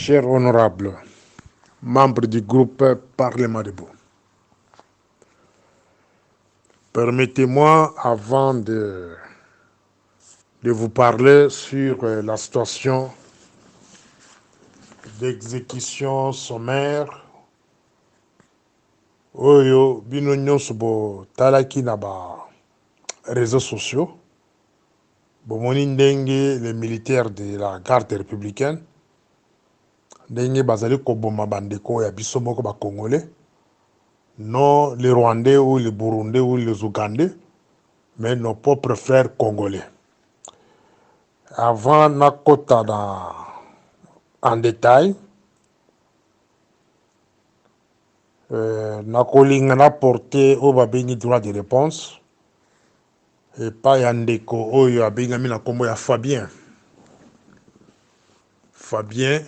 Chers honorables, membres du groupe Parlement debout, permettez-moi, avant de vous parler sur la situation d'exécution sommaire, oyo bino nyonso bo talaki na ba réseaux sociaux, bomoni ndenge les militaires de la garde républicaine ndenge bazali koboma bandeko ya biso moko ba congolais, non les rwandais ou les burundais ou les ougandais, mais nos propres frères congolais. Avant nakota en détail, nakolinga na porter au babengi droit de réponse et pas yandeko oyo abengami na kombo ya Fabien. Fabien,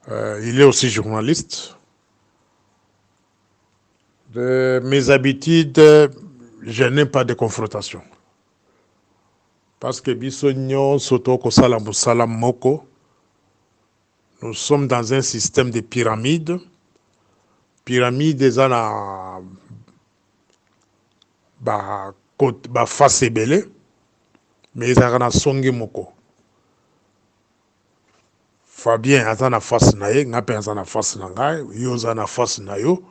il est aussi journaliste. De mes habitudes, je n'aime pas de confrontation. Parce que bisogno sotoko salam salam moko, nous sommes dans un système de pyramide. Pyramide eza na ba face ebele, mais ezaka na songe moko. Fabien aza na face na ye, nga pe aza na face na ngai, yo aza na face na yo,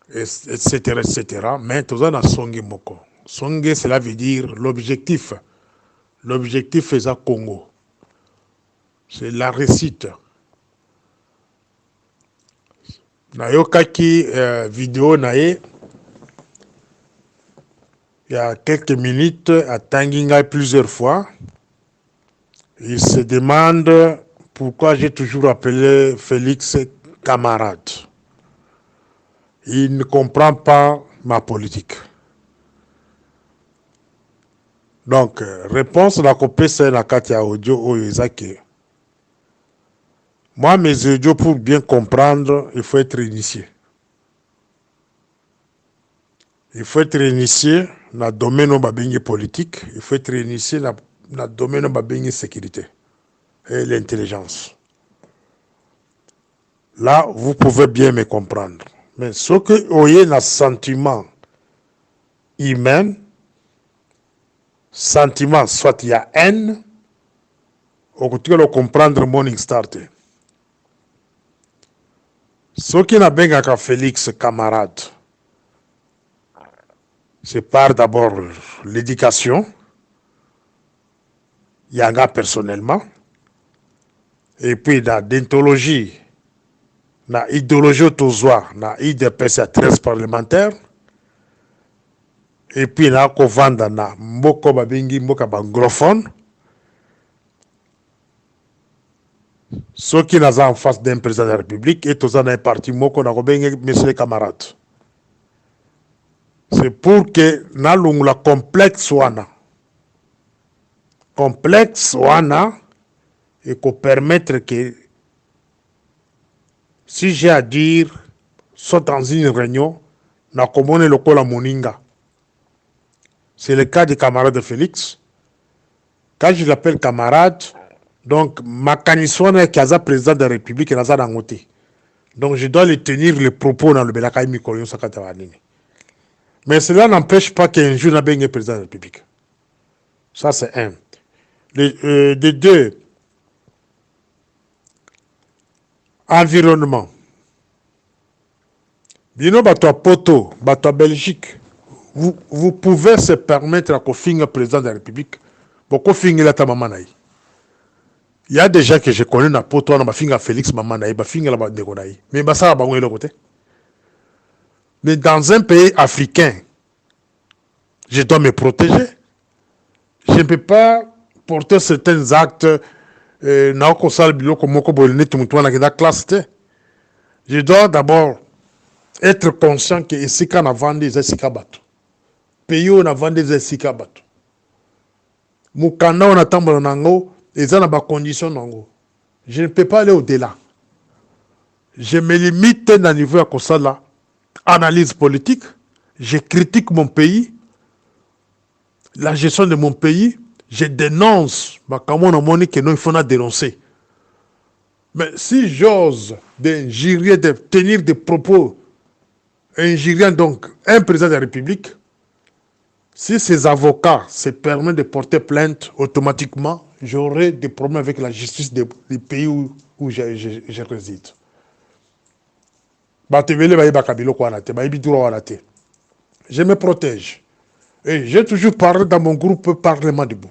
etc., etc. Mais toza na songe moko. Songe, cela veut dire l'objectif. L'objectif est à Congo. C'est la réussite. Nayokaki vidéo nae il y a quelques minutes à Tanginga plusieurs fois. Il se demande pourquoi j'ai toujours appelé Félix camarade. Il ne comprend pas ma politique. Donc, réponse à la copie, c'est la Katia audio Oyezake. Moi, mes audios, pour bien comprendre, il faut être initié. Il faut être initié dans le domaine de politique. Il faut être initié dans le domaine de la sécurité et l'intelligence. Là, vous pouvez bien me comprendre. Mais ce que vous avez un sentiment humain, sentiment, soit il y a haine, vous pouvez comprendre Morning Star. Ce qui n'a bien qu'à Félix camarade, c'est par d'abord l'éducation, yanga personnellement, et puis la déontologie, la idéologie autozoa, la IDPS à 13 parlementaires, et puis la kovanda na mboko babingi mboka banglophone, ceux qui n'ont en face d'un président de la République, et tous un parti moko na kobengi messieurs les camarades. C'est pour que na la complexe wana et qu'on permettre que si j'ai à dire soit dans une réunion na komone lokola moninga. C'est le cas du camarade Félix. Quand je l'appelle camarade, donc ma caniswana qui est président de la République et naza dangote. Donc je dois lui tenir les propos dans le Belakaï Mikolion Sakatawanini. Mais cela n'empêche pas qu'un jour n'a pas président de la République. Ça, c'est un. De deux, environnement. Bino bato poto, bato Belgique, vous pouvez se permettre à kofinga président de la République. Pourquoi finga la ta maman naï? Il y a des gens que je connais na poto na bafinga Félix maman naï, bafinga la bande naï. Mais ça va bango le côté. Mais dans un pays africain, je dois me protéger. Je ne peux pas porter certains actes je dois d'abord être conscient que ici quand on a vendu des esikabato. Pays où on a vendu des esikabato. Mukanda on attend nango et ça n'a pas condition nango. Je ne peux pas aller au-delà. Je me limite dans le niveau à ça là. Analyse politique, je critique mon pays, la gestion de mon pays, je dénonce, il faut dénoncer. Mais si j'ose d'injurier, de tenir des propos injuriant donc un président de la République, si ces avocats se permettent de porter plainte, automatiquement, j'aurai des problèmes avec la justice des pays où je réside. Je me protège. Et j'ai toujours parlé dans mon groupe Parlement debout.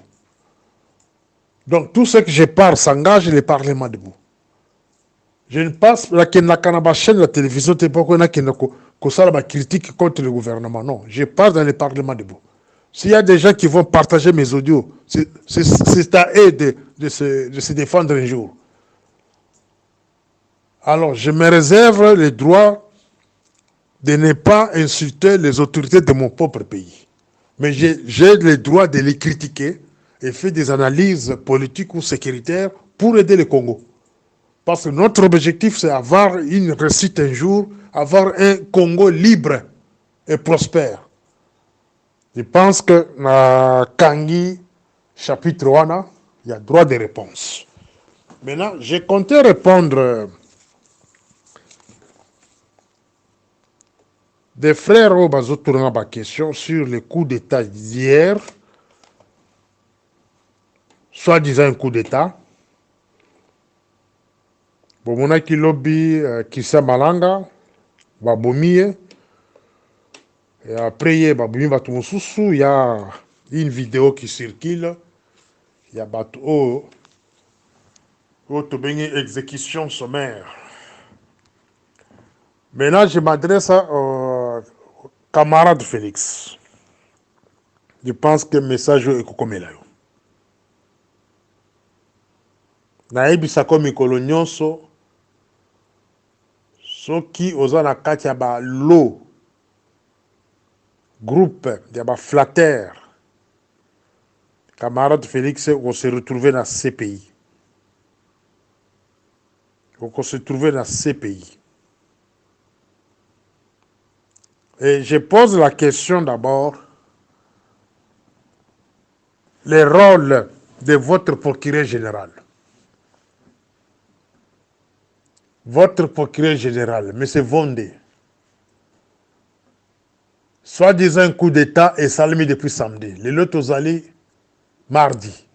Donc tout ce que je parle s'engage le Parlement debout. Je ne passe pas la chaîne de la télévision, tu pas qu'on critique contre le gouvernement. Non, je parle dans le Parlement debout. S'il y a des gens qui vont partager mes audios, c'est à eux de se défendre un jour. Alors, je me réserve le droit de ne pas insulter les autorités de mon propre pays. Mais j'ai le droit de les critiquer et faire des analyses politiques ou sécuritaires pour aider le Congo. Parce que notre objectif, c'est avoir une réussite un jour, avoir un Congo libre et prospère. Je pense que dans Kangi, chapitre 1, il y a droit de réponse. Maintenant, j'ai compté répondre des frères au tourner ma question sur le coup d'État d'hier, soi-disant un coup d'État. Bomonaki lobby Kissa Malanga, Babomie. Et après, il y a une vidéo qui circule. Il y a une exécution sommaire. Maintenant, je m'adresse au camarade Félix. Je pense que le message est comme là. Naïbisa comme mikolo nyonso soki oza na kati ya ba lo groupe ya ba flatter camarade Félix on se retrouver dans CPI. On se trouver dans CPI. Et je pose la question d'abord, le rôle de votre procureur général. Votre procureur général, M. Vondé, soi-disant un coup d'État est salmi depuis samedi. Les lots aux allés, mardi.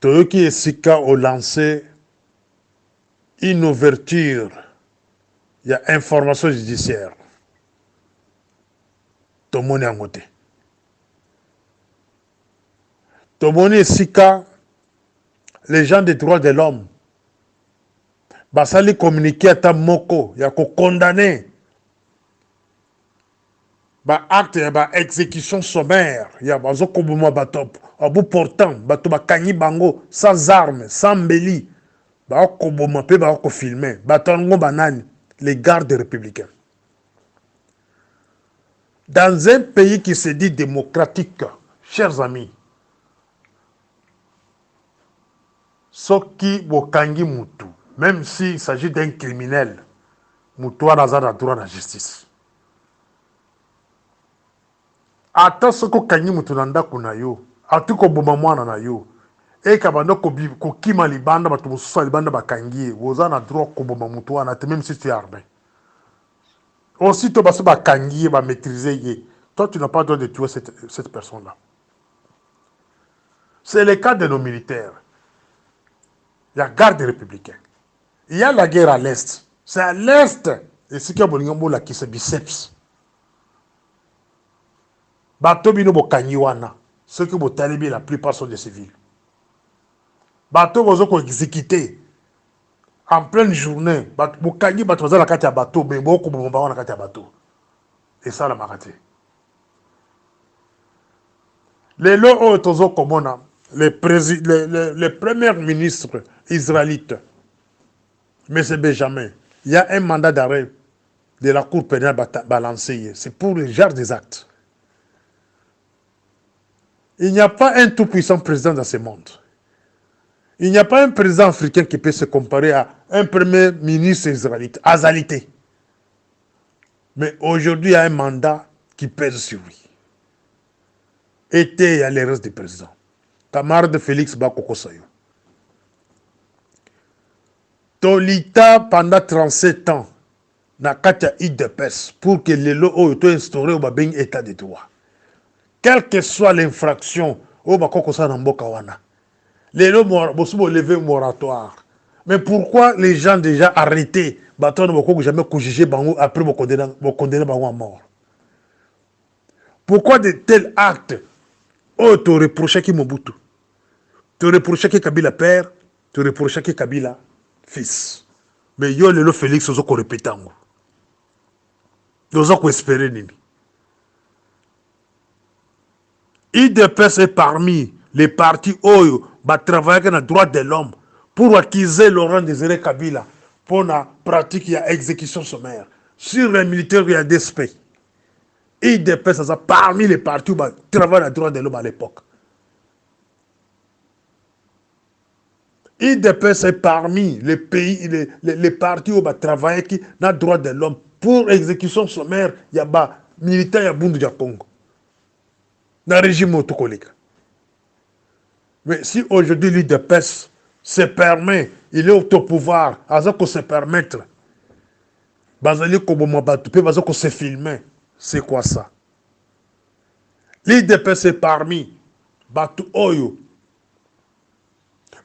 Toyoki et Sika ont lancé une ouverture. Il y a information judiciaire. Tomoni Angote. Tomoni et Sika, les gens des droits de l'homme, basali communiqué à ta moko, il y a condamné. Ba acte ya ba exécution sommaire, il y a bazo kobuma batop, abu portant, bato ba kanyi bango, sans armes, sans mbeli, ba kobuma pe ba ko filmer, batango banani, les gardes républicains. Dans un pays qui se dit démocratique, chers amis, soki bokangi mutu, même s'il s'agit d'un criminel, mutu wana aza droit na justice. Ata soko kangi mutu na ndako na yo, ati koboma mwana na yo, eka banda kokima libanda bato mosusu libanda bakangi ye, oza na droit koboma mutu wana te, même si tu es armé. Aussitôt baso bakangi ye, ba maîtriser ye, toi tu n'as pas le droit de tuer cette personne-là. C'est le cas de nos militaires. Il y a garde républicain. Il y a la guerre à l'Est. C'est à l'Est. Et ce qui a bolingombo qui se biceps. Bato bino bo kanyiwana. Ceux qui bo talibi, la plupart sont des civils. Bato bozo ko exécuté. En pleine journée. Bo kanyi bato bozo la kati ya bato. Mais bo ko bomba wana kati ya bato. Et ça la maraté. Les lots tozo komona. Les premiers ministres israélites. Mais c'est Benjamin. Il y a un mandat d'arrêt de la Cour pénale balancé. C'est pour le genre des actes. Il n'y a pas un tout-puissant président dans ce monde. Il n'y a pas un président africain qui peut se comparer à un premier ministre israélite, Azalité. Mais aujourd'hui, il y a un mandat qui pèse sur lui. Et il y a les restes des présidents. camarade Félix Bakokosayo. Tolita pendant 37 ans, na katia IDPS, pour que le lo oyo to instauré au babeng état de droit. Quelle que soit l'infraction, au bakokosa na mboka wana. Les lo bosubo lever moratoire. Mais pourquoi les gens déjà arrêtés, baton ne boko jamais juger bango après condamner bango à mort? Pourquoi de tels actes? Oh, tu reprochais qui Mobutu, tu reprochais qui Kabila père, tu reprochais qui Kabila fils. Mais yo le Félix ozo ko répéter ngo. Ozo ko espérer nini. IDPS est parmi les partis oyo ba travailler dans les droits de l'homme pour accuser Laurent Désiré Kabila pour la pratique de l'exécution sommaire sur les militaires et les DSP. IDPS est parmi les partis qui travaillent dans les droits de l'homme à l'époque. IDPS est parmi les pays, les partis qui travaillent dans les droits de l'homme pour l'exécution sommaire. Il y a des militaires qui sont Congo. Dans le régime autocollique. Mais si aujourd'hui l'IDPS se permet, il est au pouvoir, à ce qu'on se permettre, Bazali Kobomabatu, puis qu'on se filmer, c'est quoi ça? L'IDPS est parmi Batu Oyo,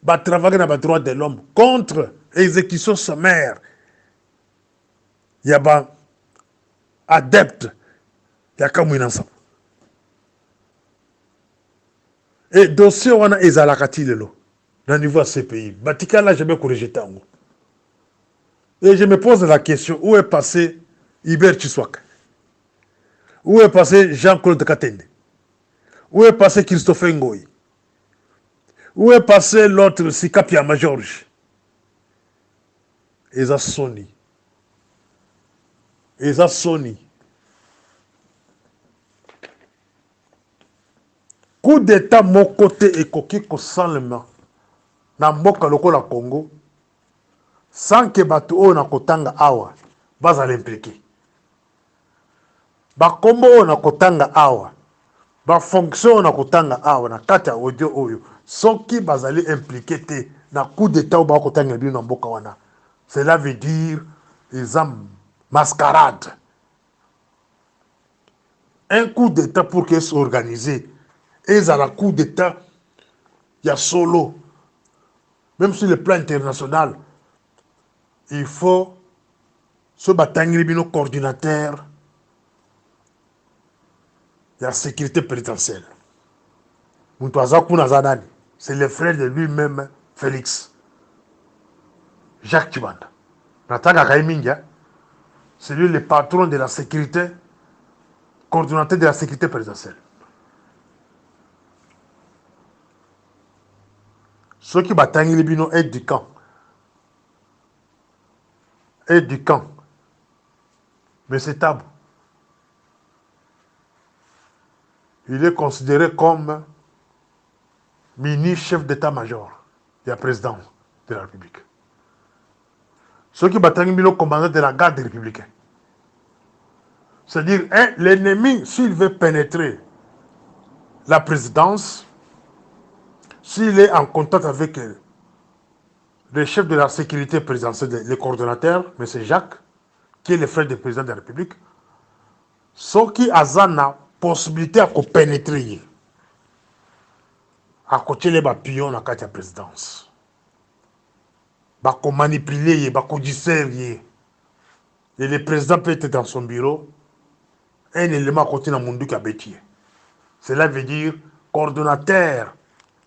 va travailler dans les droits de l'homme contre l'exécution sommaire. Il y a des adeptes, il y a comme une ensemble. Et dossier on a ezalakati lelo dans le niveau de ces pays. Batika là jamais corrigé tango. Et je me pose la question, où est passé Iber Chiswak? Où est passé Jean-Claude Katende? Où est passé Christophe Ngoyi? Où est passé l'autre Sikapia Majorge? Eza Sony. Eza Sony. Coup d'état mon côté et coquille seulement na mboka lokola Congo sans que batu o na kotanga awa baza l'impliqué. Ba kombo o na kotanga awa ba fonction na kotanga awa na kati ya audio oyo soki bazali impliqué te na coup d'état ba kotanga bino na mboka wana. Cela veut dire ils ont mascarade. Un coup d'état pour que s'organiser. Et ça a coup d'état, il y a solo. Même sur le plan international, il faut se battre nos coordinateurs. Il y a sécurité pénitentiaire. C'est le frère de lui-même, Félix. Jacques Tibanda. C'est lui le patron de la sécurité, coordinateur de la sécurité pénitentiaire. Ceux qui battent les bino est du camp. Est du camp. Mais c'est tabou. Il est considéré comme mini-chef d'état-major et président de la République. Ceux qui battent les bino commandant de la garde républicaine. C'est-à-dire, l'ennemi, s'il veut pénétrer la présidence, s'il est en contact avec le chef de la sécurité présidentielle, le coordonnateur, M. Jacques, qui est le frère du président de la République, ce qui a la possibilité de pénétrer, à côté les pions dans la présidence, de manipuler, de distraire. Et le président peut être dans son bureau, un élément à côté de Mundu Kabeti. Cela veut dire coordonnateur.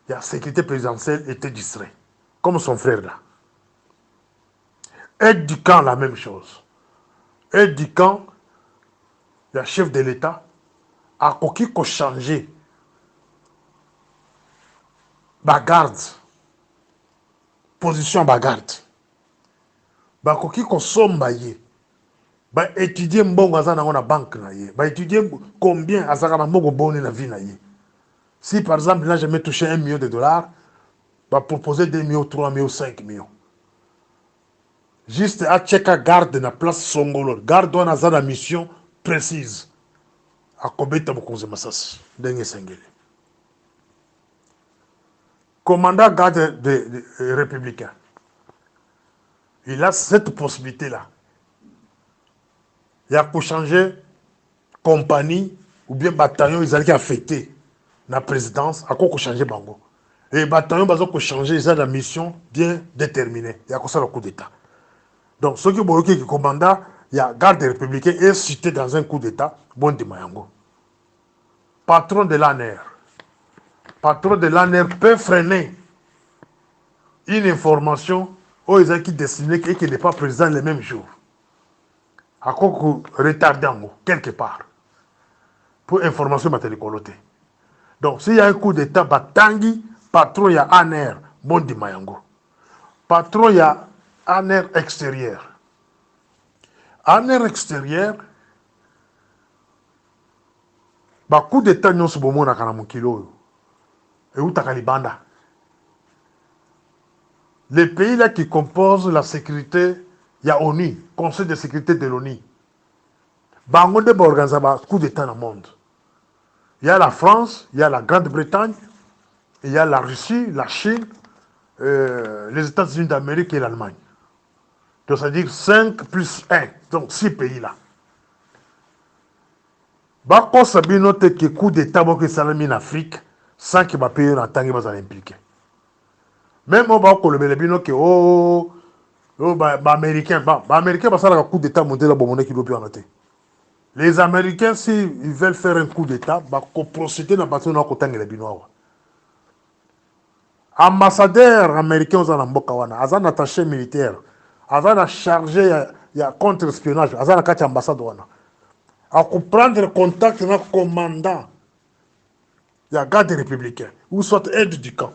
La sécurité présidentielle était distrait, comme son frère là. Aide du camp, la même chose. Aide du camp, le chef de l'État, a coquille qu'on changer bagarde, position bagarde. Ba coquille qu'on sombaye, ba étudier mbongo azana na banque na ye, ba étudier combien azaka na mbongo boni na vie na ye. Si par exemple, là, je vais toucher 1 million de dollars, va proposer 2 millions, 3 millions, 5 millions. Juste à checker garde na place Songolo. Garde on a une mission précise. À combien de temps vous masas? Dengue sengeli. commandant garde républicain, il a cette possibilité-là. Il y a pour changer compagnie ou bien bataillon, ils allaient affecter la présidence, à quoi changer bango. Et bataillon, ils ont changer, ils ont la mission bien déterminée. Il y a comme ça le coup d'État. Donc, ceux qui ont qui commandant, il y a garde républicain et cité dans un coup d'État, bon de Mayango. Patron de l'ANR. Patron de l'ANR peut freiner une information aux gens qui destinent et qui n'est pas présent le même jour. À quoi retarder quelque part. Pour information matérielle. Donc, s'il y a un coup d'État, Batangi, patron, il y a ANR, bon de Mayango. Patron, il y a ANR extérieur. ANR extérieur, bah coup d'État nous sommes bon à Kanamukilo et où Takalibanda. Les pays là qui composent la sécurité, il y a ONU, Conseil de sécurité de l'ONU. Bango de organiser un coup d'État dans le monde. Il y a la France, il y a la Grande-Bretagne, il y a la Russie, la Chine, les États-Unis d'Amérique et l'Allemagne. Donc c'est-à-dire 5 plus 1, donc 6 pays là. Bako sabino te que coup d'État que salami en Afrique sans que ba pays en tant que ba impliqué. Même au bako le belebino que américain américain ça la coup d'État monter la bombe qui doit plus en noter. Les Américains si ils veulent faire un coup d'État ba ko procéder dans bateau na ko tangela bino. Ambassadeur américain aux mboka wana azan attaché militaire azan chargé ya contre-espionnage azan kati ambassade wana. À prendre contact avec le commandant de la garde républicaine, ou soit aide du camp,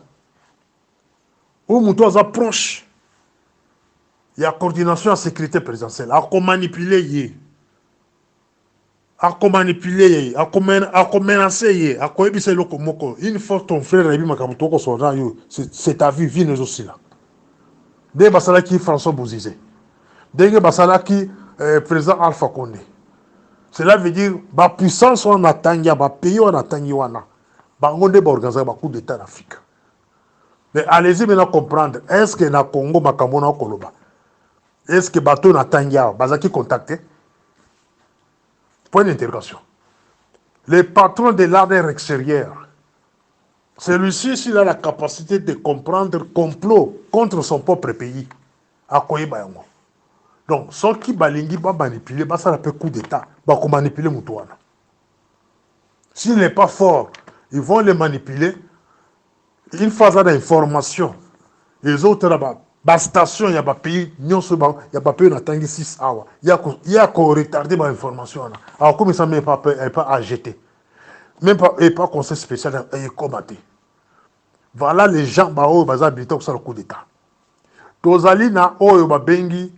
ou nous approche, il y a coordination en sécurité présidentielle, à manipuler, à manipuler, à menacer, à coébisser le comoko. Une fois ton frère a dit c'est ta vie, viens aussi là. Dès que qui François Bouzizé, dès que qui président Alpha Condé. Cela veut dire la puissance en Atanga, le pays en Atanga, on a organisé un coup d'État en Afrique. Mais allez-y maintenant comprendre, est-ce que le Congo, Makamona, Koloba, est-ce que le bateau Natanga, Bazaki contacté? Point d'interrogation. Les patrons de l'armée extérieure, celui-ci, s'il a la capacité de comprendre le complot contre son propre pays, à Koyebayango. Donc, ceux qui balingi va manipuler, ça la coup d'État, va manipuler Moutouana. S'il n'est pas fort, ils vont les manipuler. Une phase d'information. Les autres là-bas, la station, il y a pas pays, il y a pas pays, on attend 6 heures. Il y a qu'on retarder l'information. Alors, comme ça, même pas à jeter. Même pas, et pas conseil spécial, et combattre. Voilà les gens, bah, oh, bah, habitent sur le coup d'État. Tozalina, oh, bah, bengi,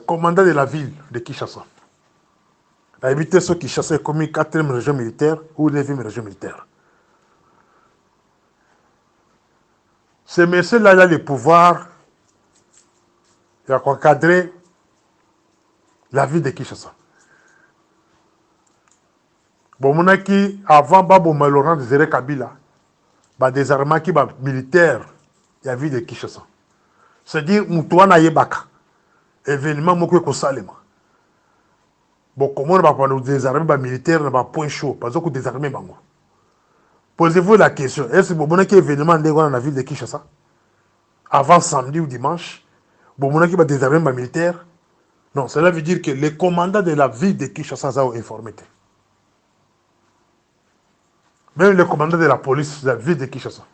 commandant de la ville de Kinshasa. Habiter ceux qui chassaient comme 4e région militaire ou 9e région militaire. Ce monsieur-là, il a le pouvoir de encadrer la ville de Kinshasa. Bon, mon qui avant Babo Laurent de Zéré Kabila, des armées qui militaires, il y a ville de Kinshasa. C'est-à-dire, Moutouana Yebaka, événement Mokwe Kosalema. Bon, comment on va parler des armées militaires, on va point chaud, parce que des armées bango. Posez-vous la question, est-ce que bon, mon qui événement dans la ville de Kinshasa? Avant samedi ou dimanche, bon, mon qui va des armées militaires? Non, cela veut dire que les commandants de la ville de Kinshasa sont informés. Même le commandant de la police de la ville de Kinshasa.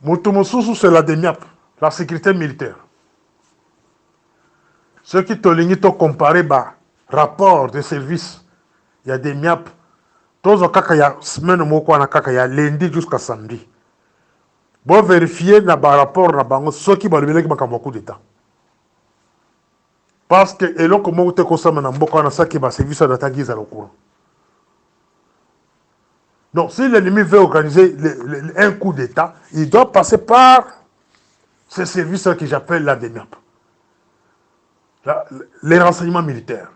Moutoumoussou, c'est la DEMIAP, la sécurité militaire. Ceux qui t'ont comparé bah, rapport de service, il y a des MIAP. Tous les cas, il y a semaine il y a lundi jusqu'à samedi. Bon, vérifier dans le rapport, ceux qui vont le beaucoup d'État. Parce que, et là, comment vous avez ça qui va servir à l'attaque au courant. Donc, si l'ennemi veut organiser un coup d'État, il doit passer par ce service que j'appelle la DEMIAP. Les renseignements militaires.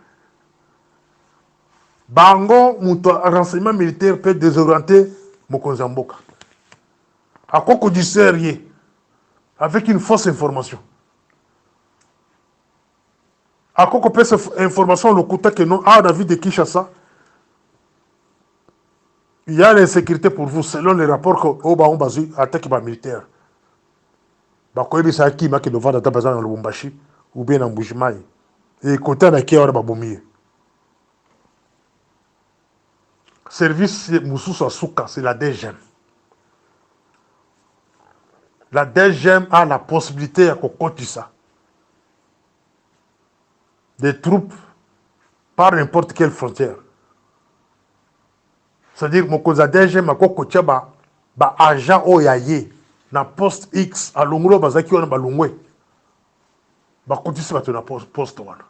Bango, mon renseignement militaire peut désorienter Mokonzi Mboka. À quoi qu'on dit sérieux, avec une fausse information. À quoi qu'on peut cette information, le coup que non, à la vie de Kinshasa, il y a l'insécurité pour vous, selon les rapports qu'on a basé attaque militaire. Bakoyebi sa qui m'a qui devant data bazan dans le Lubumbashi ou bien en Bujimaï. Et côté na qui on a babomi. Service Moussous Souka, c'est la DGM. La DGM a la possibilité à cocoter ça. Des troupes par n'importe quelle frontière. C'est-à-dire mon cause DGM a cocoté ba agent oyaye na poste X à Longolo bazaki on a balongwe. Ba coter ça na poste wana.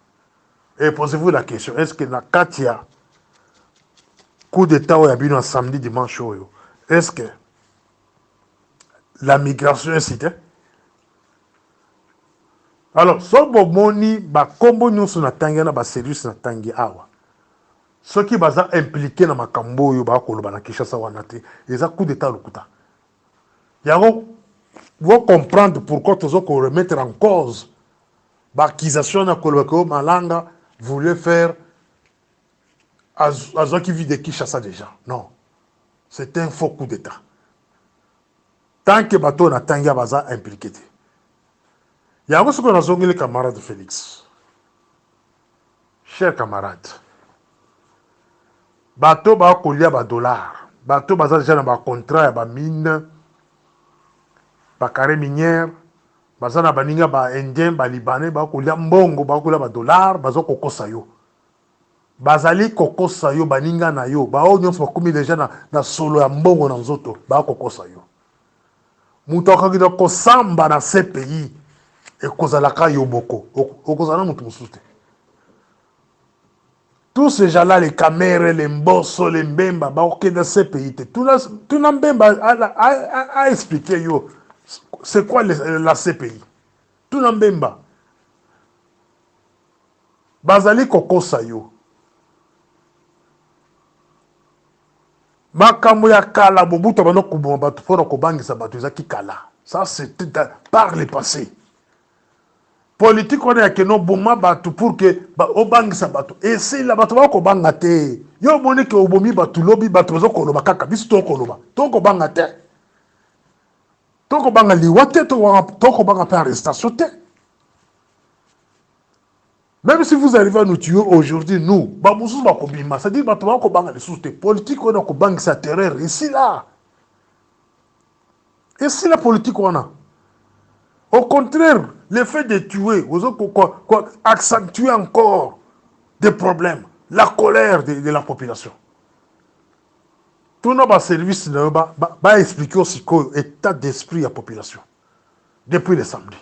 Et posez-vous la question, est-ce que na Katia coup d'état au Yabino un samedi dimanche est-ce que la migration est citée? Alors, si bomoni ba kombo nyonso na tangi na ba service na tangi awa. Ceux qui baza impliqué na makambo yo ba koloba na Kinshasa wana te, eza coup d'état lokuta. Yango vous comprendre pourquoi tous qu'on remettre en cause ba accusation na koloba Malanga voulait faire à ceux qui vivent de Kinshasa déjà. Non. C'est un faux coup d'état. Tant que bateau na tangi baza impliqué. Il y a ce qu'on a zongué les camarades de Félix. Chers camarades, bateau ba kolia ba dollar, bateau baza déjà dans ba contrat ba mine, ba carré minière, baza na baninga ba indien, ba libanais, ba kolia mbongo, ba kolia ba dollar, bazo kokosa yo. Bazali kokosa yo baninga na yo, ba o nyonso bakomi déjà na solo ya mbongo na nzoto, ba kokosa yo. Muto akaki ko samba na ce pays. Et kozalaka yoboko okozala mutu mususu te. Tous ces gens-là, les Camérés, les Mbosso, les Mbemba, baoké dans ces pays. Tout le Mbemba a expliqué yo c'est quoi la CPI. Tout le Mbemba bazali kokosa yo makambo ya kala bobuta bano kuboma batu pona kobangisa batu ezaki kala. Ça c'était par le passé. Politique on est que non boma batu pour que obangisa batu et c'est la batu ba ko banga te yo moni que obomi batu lobi batu zo ko loba kaka biso to ko loba to ko banga te to ko banga liwate to ko banga pa arrestation te. Même si vous arrivez à nous tuer aujourd'hui, nous, Baboussou Bakobima, c'est-à-dire que nous avons des soutes politiques, on a des sa terreur, ici là. Ici la politique, on a. Au contraire, le fait de tuer, accentuer encore des problèmes, la colère de la population. Tout notre service va expliquer aussi l'état d'esprit de la population depuis le samedi.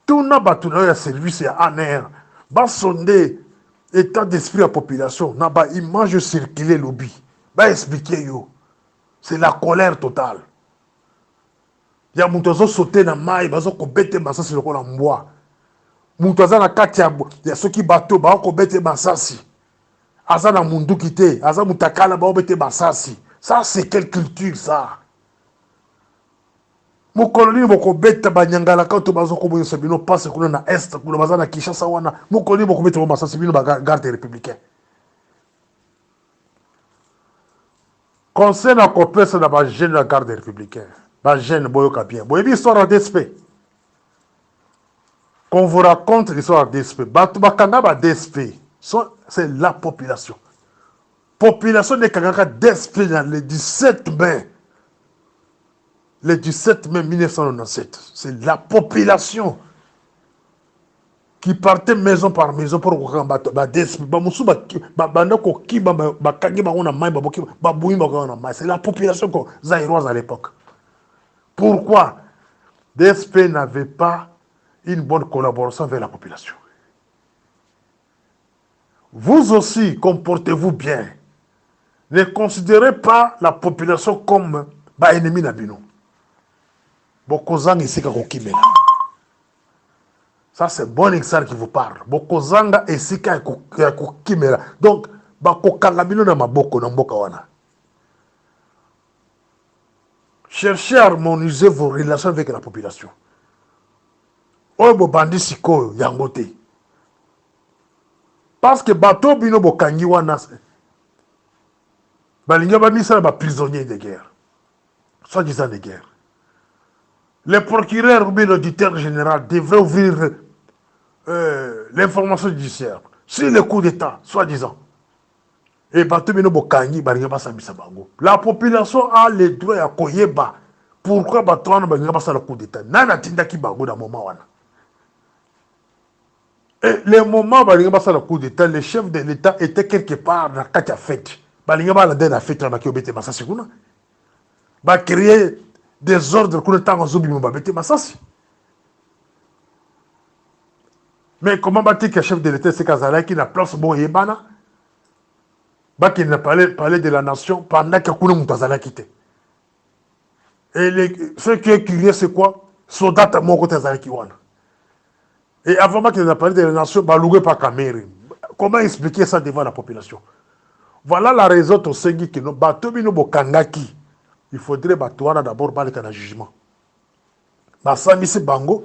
Tout notre service est en air. Va sonder l'état d'esprit de la population. Na ba image circuler lobby. Va expliquer yo. C'est la colère totale. Il y a mutu azo sauter na mai, bazo ko bete masasi loko na mbwa. Mutu aza na kati ya soki bateau ba ko bete masasi. Aza na munduki te, aza mutakala ba bete masasi. Ça c'est quelle culture ça? Mukoloni boko beta banyangala kanto bazo ko boyo sabino passe kuna na est kuna baza na Kinshasa wana. Mukoloni boko beta masasi bino ba garde républicain. Conseil na kopesa na ba jeune la garde républicain. Ba jeune boyoka bien. Boyebi histoire d'esprit. Qu'on vous raconte l'histoire d'esprit. Batu bakanga ba d'esprit. C'est la population. Population de kangaka d'esprit dans le 17 mai. Le 17 mai 1997, c'est la population qui partait maison par maison pour c'est la population zaïroise à l'époque. Pourquoi? DSP n'avait pas une bonne collaboration avec la population. Vous aussi, comportez-vous bien. Ne considérez pas la population comme ennemi nabino. Bokozanga ici kakokimela. Ça c'est bon exemple qui vous parle. Bokozanga ici kakokimela. Donc bakokanga bino na maboko na mboka wana. Cherchez à harmoniser vos relations avec la population. Oyo bobandi sikoyo yango te. Parce que bato bino bokangi wana balinga bamisala ba prisonniers de guerre. Soi-disant de guerre. Le procureur ou bien l'auditeur général devrait ouvrir l'information judiciaire sur le coup d'État, soi-disant. Et bato bino bokangi balinga basambisa bango. La population a le droit à koyeba. Pourquoi bato wana balinga basala coup d'État? Nana tindaki bango na moment wana. Et le moment où balinga basala coup d'État, le chef de l'État était quelque part dans la fête. Balinga balade na fête na bakobete masasi kuna. Ba créer des ordres qu'on est en zobi mo babete masasi. Mais comment bâtir que chef de l'État c'est Kazala qui n'a place bon yebana? Bah qui n'a parlé de la nation pendant que kuna mutazala quitté. Et ce qui est curieux c'est quoi? Soldat mon côté Zalaki wana. Et avant qu'il n'a parlé de la nation, baloué par Kamere. Comment expliquer ça devant la population? Voilà la raison au Sengi que nous bateaux bino bokangaki. Il faudrait batouana d'abord balika na jugement. Basamisi bango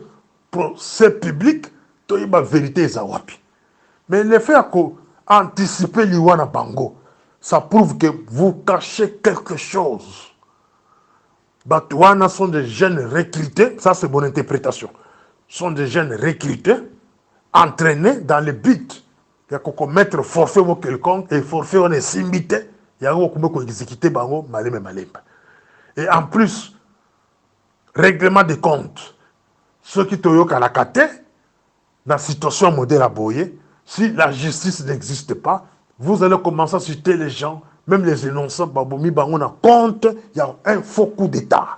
procès public to yiba vérité za wapi. Mais le fait anticiper liwana bango, ça prouve que vous cachez quelque chose. Batouana sont des jeunes recrutés, ça c'est mon interprétation. Sont des jeunes recrutés, entraînés dans le but de commettre forfait ou quelconque, et forfait on est simbité, il y a un exécuté bango, malem. Et en plus, règlement des comptes, ceux qui toyok à la kate, dans la situation modèle à Boye, si la justice n'existe pas, vous allez commencer à citer les gens, même les innocents, baboumi bango na compte, il y a un faux coup d'État.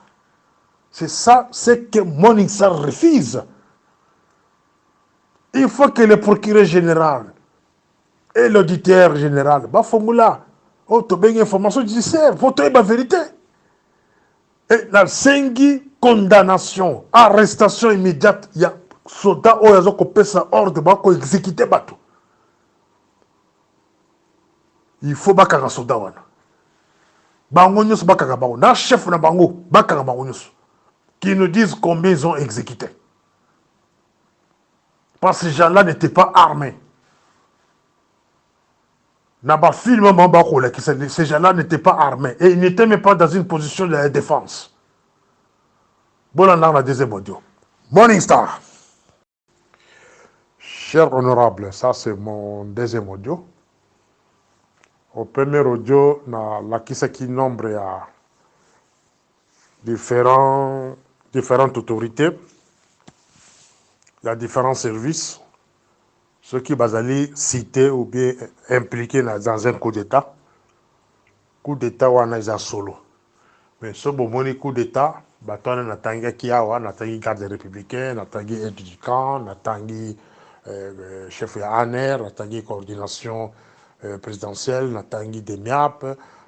C'est ça, c'est que Morningstar refuse. Il faut que le procureur général et l'auditeur général, bah formula, oh tu as une information judiciaire, faut trouver la vérité. Et la cinquième condamnation, arrestation immédiate, il y a soldat ou yazo ko pesa ordre ba ko exécuter bato. Il faut bakanga soldat wana. Bango nyos bakanga bango, na chef na bango bakanga bango nyos. Qui nous disent combien ils ont exécuté. Parce que ces gens-là n'étaient pas armés. Ces gens-là n'étaient pas armés. Et ils n'étaient même pas dans une position de défense. Bon, on a la deuxième audio. Morning Star. Cher honorable, ça c'est mon deuxième audio. Au premier audio, la qui nombre à différentes autorités. Il y a différents services, ceux qui basali cités ou bien impliqués dans un coup d'État. Coup d'État ou en solo. Mais ce bon coup d'État, on a tangi Kiawa, on a tangi garde républicain, on a tangi aide du camp, on a tangi chef ANR, on a tangi coordination présidentielle, on a tangi des MIAP,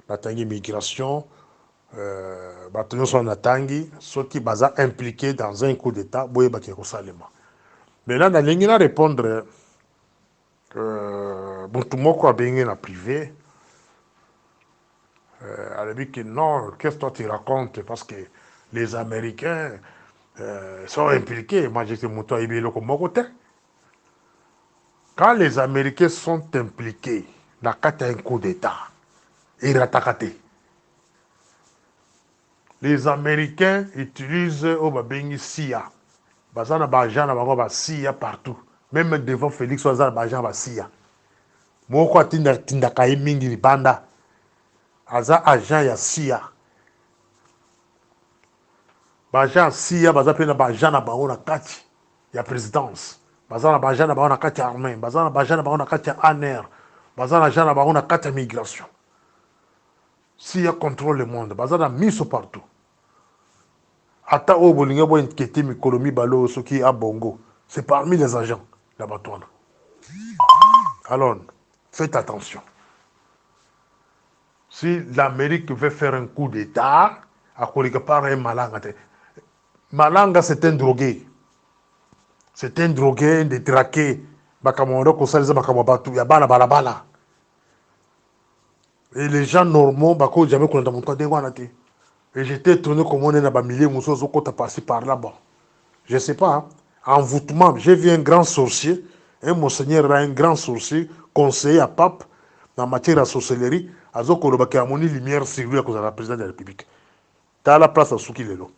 on a tangi migration. On a tangi ceux qui sont impliqués dans un coup d'État, boye bakeko salema. Mais là, dans l'ingénieur répondre, bon, tout le monde a bien en privé. Elle a dit que non, qu'est-ce que toi tu racontes? Parce que les Américains sont impliqués. Moi, j'étais mon toit comme mon côté. Quand les Américains sont impliqués dans un coup d'État, ils rattaquent. Les Américains utilisent au Babingi SIA. Bazana Bajan a SIA partout. Même devant Félix Oazan Bajan a SIA. Moko tinda kai mingi banda. Aza agent ya SIA. Bajan SIA baza pena Bajan na bango na kati ya présidence. Bazana Bajan na bango na kati ya armée. Bazana Bajan na bango na kati ya ANR. Bazana Bajan na bango na kati ya migration. SIA contrôle le monde. Bazana miso partout. Ata o bolinga bo inquiété mikolomi balo soki a bongo. C'est parmi les agents d'abattoir. Alors, faites attention. Si l'Amérique veut faire un coup d'État, à quelque part un Malanga. Malanga, c'est un drogué. C'est un drogué, un détraqué. Bakamondo, Kosalisa, Bakamabatu, Yabala, Balabala. Et les gens normaux, bah, quand jamais qu'on a montré des guanatés. Et j'étais étonné comment on est dans le milieu, moussos, quand t'as passé par là-bas. Je ne sais pas, hein. Envoûtement. J'ai vu un grand sorcier, un monseigneur là, un grand sorcier, conseiller à pape, en matière de sorcellerie, à Zoko, qui a mon lumière sur lui à cause de la présidente de la République. T'as la place à Souki Lelo.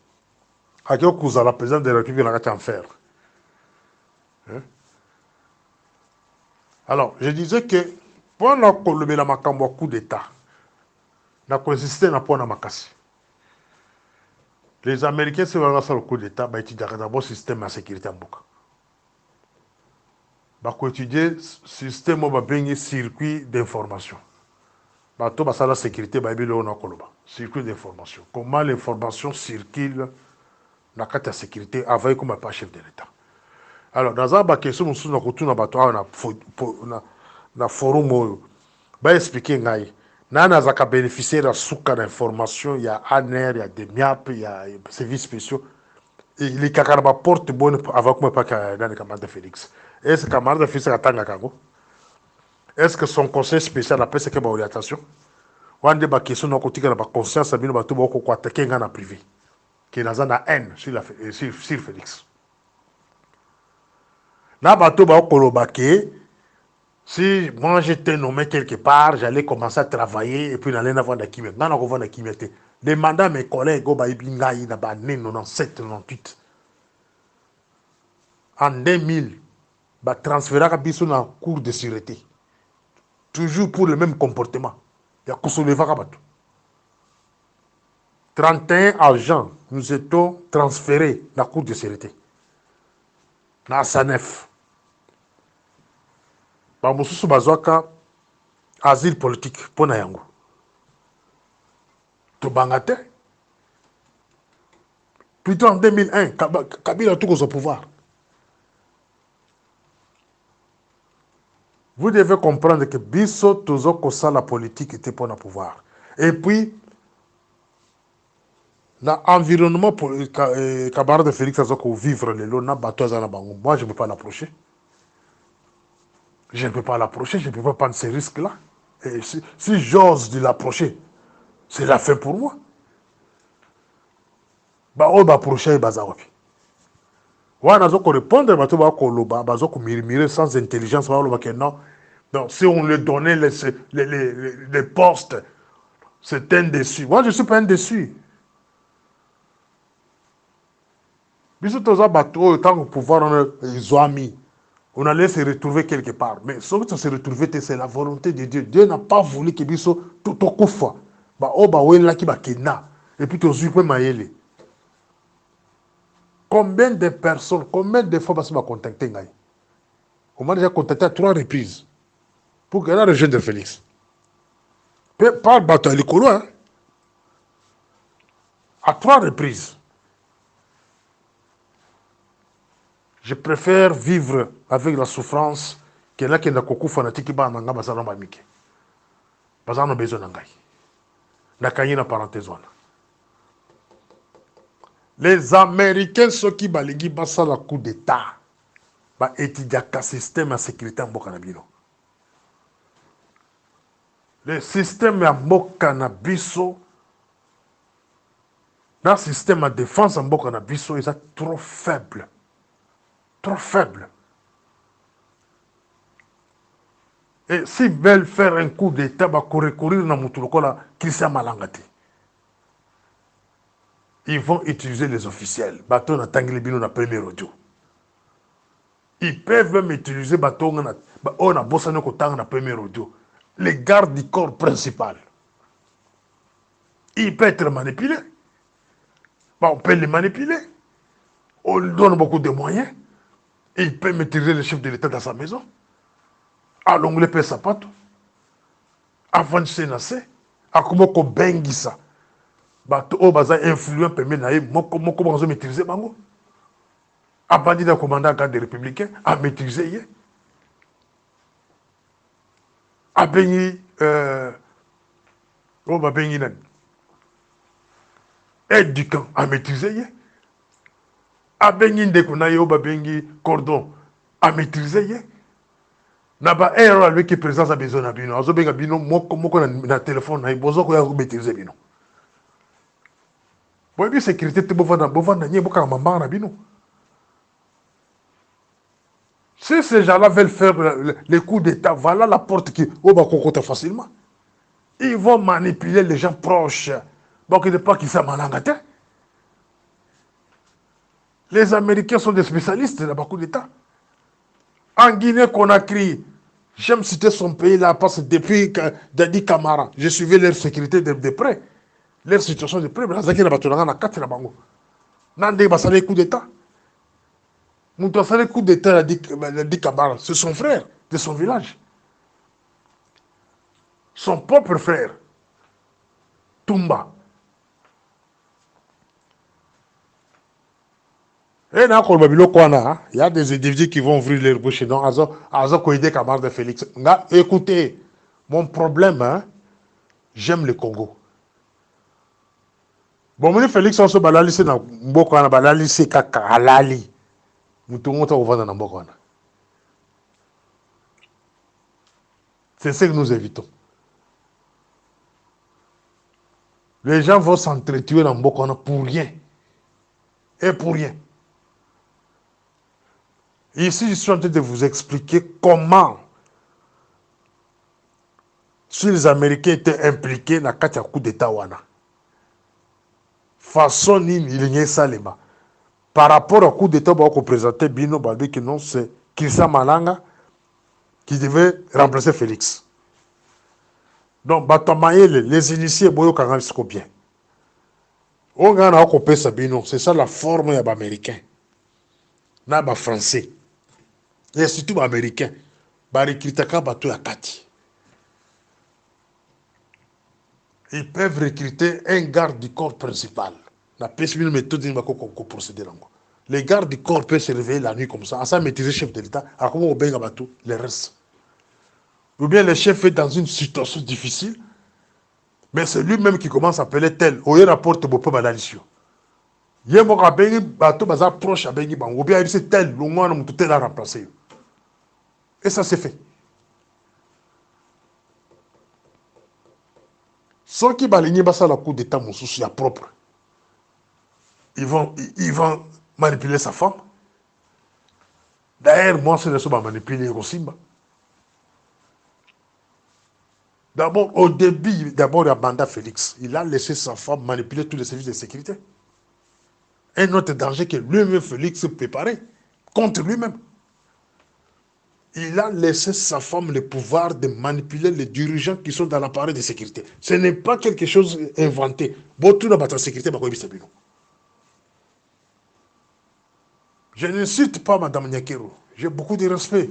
À cause de la présidente de la République, on a en faire. Hein? Alors, je disais que, pendant qu'on le met la macambo coup d'État, n'a consisté dans point makasi. Les Américains, c'est vraiment ça le coup d'État, bah, ils étudient d'abord le système de sécurité en Boka. Bah, étudier le système de circuit d'information. Bah, tout ça, la sécurité, bah, il circuit d'information. Comment l'information circule dans la sécurité avant comme pas chef de l'État. Alors, dans la question, nous avons un forum, bah, expliquer, Nana Zaka bénéficier de la souka d'information, il y a ANR, il y a des MIAP, il y a des services spéciaux. Et les cacarabas portent bonne avant que pas dans les camarades de Félix. Est-ce que camarade de Félix a tanga kago? Est-ce que son conseil spécial après c'est que orientation? On a des questions non côté la conscience à bien bateau beaucoup quoi attaquer en privé. Qui est dans la haine sur Félix. Na bateau ba kolobake. Si moi j'étais nommé quelque part, j'allais commencer à travailler et puis j'allais avoir de kimia. Non, on va de kimia. Demandant à mes collègues, au Baïbinga, il n'a pas né 97, 98. En 2000, bah, transféré à Bissou dans la cour de sûreté. Toujours pour le même comportement. Il y a Kousouleva Kabatou. 31 agents, nous étions transférés dans la cour de sûreté. Dans la SANEF. Bah, Moussou Bazouaka, asile politique, pour Nayango. Tobangate. Plutôt en 2001, Kabila a tout au pouvoir. Vous devez comprendre que Bisso, toujours ça, la politique était pour le pouvoir. Et puis, l'environnement pour camarade de Félix Azoko vivre le lot, moi je ne peux pas l'approcher. Je ne peux pas l'approcher, je ne peux pas prendre ces risques-là. Et si j'ose de l'approcher, c'est la fin pour moi. Bah, on va approcher Bazawapi. On a répondre, murmurer sans intelligence, non. Donc, si on lui donnait les postes, c'est un déçu. Moi, je ne suis pas un déçu. Bisous, tous les bateaux, tant que pouvoir, ils ont mis. On allait se retrouver quelque part. Mais sauf que se retrouver, c'est la volonté de Dieu. Dieu n'a pas voulu que Bissot tout au coup fois. Bah, oh, bah, ouais, là, qui va kena. Et puis, tu as maïele. Combien de personnes, combien de fois, parce que contacté, on m'a déjà contacté à 3 reprises pour que la région de Félix. Pas le bateau à l'écolo, hein. À 3 reprises. Je préfère vivre avec la souffrance que là qui n'a qu'au fanatique qui va n'anga bazana mamike. Bazana besoin n'angai. N'akanyi na parenthèse wana. Les Américains ceux qui baligi basa la coup d'état ba étudiaka système de sécurité en bokanabino. Le système ya mbokanabiso dans le système de défense en bokanabiso est trop faible. Trop faible. Et s'ils veulent faire un coup d'état, bah, recourir dans Moutulokola, Christian Malangati. Ils vont utiliser les officiels. Bateau na Tanglebino na premier audio. Ils peuvent même utiliser bateau na Bossano Kotang na premier audio. Les gardes du corps principal. Il peut être manipulé. Bah, on peut les manipuler. On lui donne beaucoup de moyens. Et il peut maîtriser le chef de l'État dans sa maison. À l'onglet peut sapato. Avant de se nasser. À comment qu'on bengi ça. Bateau au bazar influent permet naïe. Moko bazo maîtriser bango. A bandi d'un commandant garde républicain. A maîtriser. A bengi. On va bengi nan. Aide du camp. A maîtriser. A bengi ndeko naïe. On va bengi cordon. A maîtriser. Na ba erreur avec présence a besoin na bino. Azo benga bino moko na téléphone na bozo ko ya ko maîtriser bino. Boy bi sécurité te bovanda nye boka mamba na bino. Si ces gens-là veulent faire les coups d'État, voilà la porte qui va cocoter facilement. Ils vont manipuler les gens proches. Donc, il n'est pas qu'ils s'en malangate. Les Américains sont des spécialistes dans les coups d'État. En Guinée-Conakry, j'aime citer son pays là parce que depuis Dadi Camara, je suivais leur sécurité de près. Leur situation de près. Mais là, il y a 4 bango. Nande basale les coups d'État. Moutou basale les coups d'État Dadi Camara, c'est son frère de son village. Son propre frère. Tumba. Et il y a des individus qui vont ouvrir leur bouche. Non, Azo Koïde Kamar de Félix. Écoutez, mon problème, hein, j'aime le Congo. Bon, moi, Félix, on se balali, c'est dans Mbokwana, balali, c'est kaka, halali. Moutongo, on va dans Mbokwana. C'est ce que nous évitons. Les gens vont s'entretuer dans Mbokwana pour rien. Et pour rien. Ici, je suis en train de vous expliquer comment, si les Américains étaient impliqués dans le coup d'État, façon il y a Salema. Par rapport au coup d'État, on a présenté Bino Balbi que non, c'est Kirsa Malanga qui devait remplacer Félix. Donc, les initiés, Boyo Kangal bien. On a coupé Sabino, c'est ça la forme des Américains. Na ba français. Et surtout les Américains. Barikritaka Bato Yakati. Ils peuvent recruter un garde du corps principal. La principale méthode de procéder. Les gardes du corps peuvent se réveiller la nuit comme ça, à ça maîtriser le chef de l'État, à comment on baigne à tout, les restes. Ou bien le chef est dans une situation difficile, mais c'est lui-même qui commence à appeler tel, ou il rapporte beaucoup à l'addition. Il y a un bateau proche à Bengi Bang, ou bien il dit tel, le moins on tout est là remplacé. Et ça c'est fait. Ceux qui balignent la coup d'État, mon souci à propre, ils vont manipuler sa femme. D'ailleurs, moi, c'est le seul à manipuler aussi. D'abord, au début, d'abord, il y a Banda Félix. Il a laissé sa femme manipuler tous les services de sécurité. Un autre danger que lui-même, Félix, préparait contre lui-même. Il a laissé sa femme le pouvoir de manipuler les dirigeants qui sont dans l'appareil de sécurité. Ce n'est pas quelque chose inventé. Je ne cite pas Mme Nyakero. J'ai beaucoup de respect.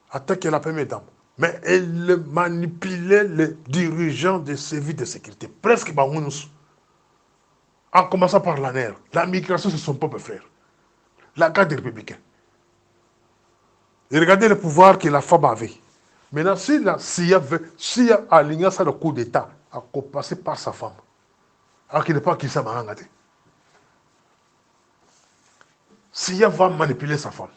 Attaque la première dame. Mais elle manipulait les dirigeants des services de sécurité. Presque Bangounous. En commençant par la NER. La migration, c'est son propre frère. La garde républicaine. Et regardez le pouvoir que la femme avait. Maintenant, s'il y a aligné ça le coup d'État, à passer par sa femme, alors qu'il n'est pas qui s'est malengardé. S'il va manipuler sa femme.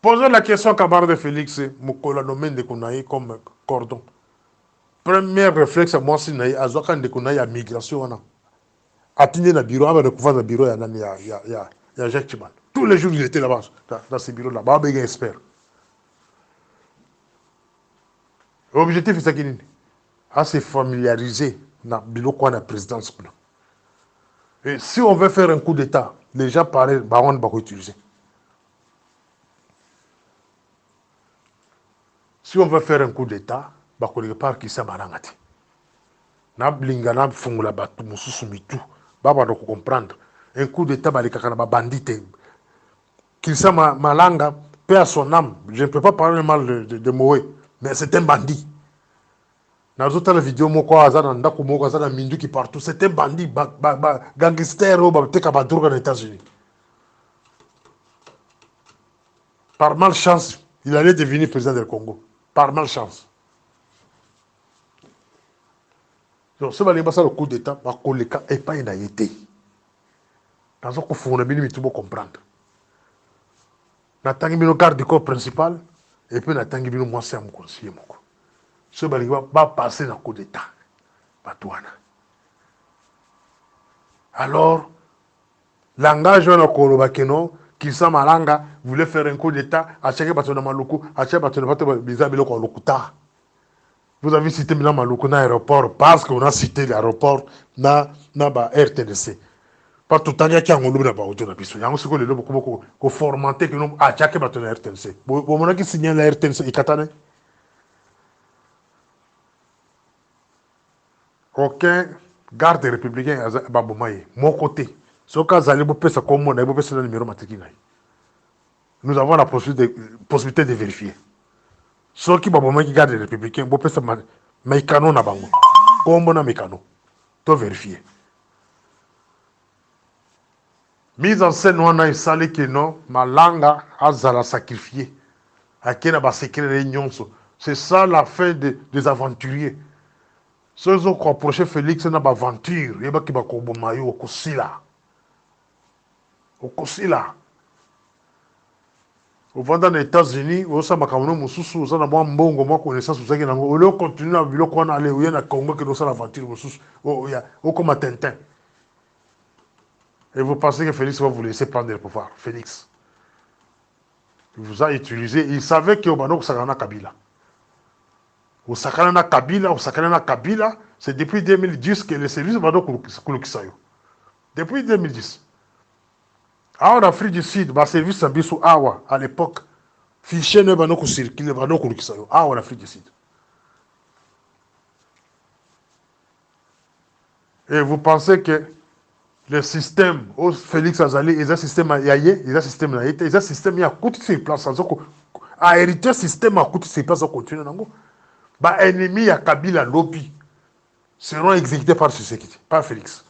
Posons la question à camarade Félix, Moukola nommé de Kounaï comme cordon. Premier réflexe, moi, c'est que Azokan de Kounaï a migration. Atteindre le bureau, avant de couvrir le bureau, il y a Jacques Chiban. Tous les jours, il était là-bas, dans ce bureau-là. Il y a un expert. L'objectif, c'est qu'il à se familiariser dans le bureau de la présidence. Et si on veut faire un coup d'État, les gens parlent, on va utiliser. Si on veut faire un coup d'État, quelque part qui s'est malangati. Na blinga na fungula batu mususu mitu. Baba doit comprendre. Un coup d'État, ba bandite. Qu'il s'est malanga, paix à son âme. Je ne peux pas parler mal de Moé, mais c'est un bandit. Dans d'autres vidéos, Mindu qui partout, c'est un bandit, gangster, aux États-Unis. Par malchance, il allait devenir président du Congo. Par malchance. Donc, ce le coup d'État, il n'est pas une aïeté. Dans ce qu'on fait, on a comprendre. natangi bino garde du corps principal et puis natangi bino mwasi ya mokonzi ye moko so balingi bapasse na coup d'état bato wana. Alors langage wana koloba keno Kisa Malanga voulait faire un coup d'état acheke bato na maluku acheke bato na bato biza biloko lokuta. Vous avez cité maintenant maluku na aéroport parce qu'on a cité l'aéroport na ba RTNC. Pas tout temps qu'il y a un na ba auto na biso yango siko lelo ko formater que nous acheke bato na RTNC bo mona ki signer la RTNC ikatane. Aucun garde républicain ba bomaye mon côté. Soka zali bo pesa comme na bo pesa na numéro matricule. Nous avons la possibilité de vérifier. Ceux qui qui gardent les républicains, bon, peut-être mécano na bango. Comme on a mécano, tu vérifier. Mise en scène, on a installé que non, ma langue a sacrifié. À qui n'a secret réunion. C'est ça la fin des aventuriers. Ceux qui ont approché Félix n'a pas aventure. Il y a qui va kobomayo au Kosila. Au Kosila. Au vendant les États-Unis, au sein de Cameroun, Moussous, au sein de moi, Mbongo, moi, connaissance, au sein de Nango, au lieu de continuer à vivre qu'on allait, où il y a un Congo qui nous a l'aventure, Moussous, au comme à Tintin. Et vous pensez que Félix va vous laisser prendre le pouvoir? Félix. Il vous a utilisé, il savait que au Bano, Sakana Kabila. Au Sakana Kabila, c'est depuis 2010 que le service Bano Kouloukisayo. Depuis 2010. En Afrique du Sud, le service Sabissou Awa, à l'époque, fichier ne bano ko circuler bano ko lukisayo en Afrique du Sud. Et vous pensez que le système au Félix Azali est un système yaye, est un système naïte, est un système qui a coûté ses places a hérité système a coûté ses places au continent nango. Ba ennemi ya Kabila lobby seront exécutés par Tshisekedi, par Félix.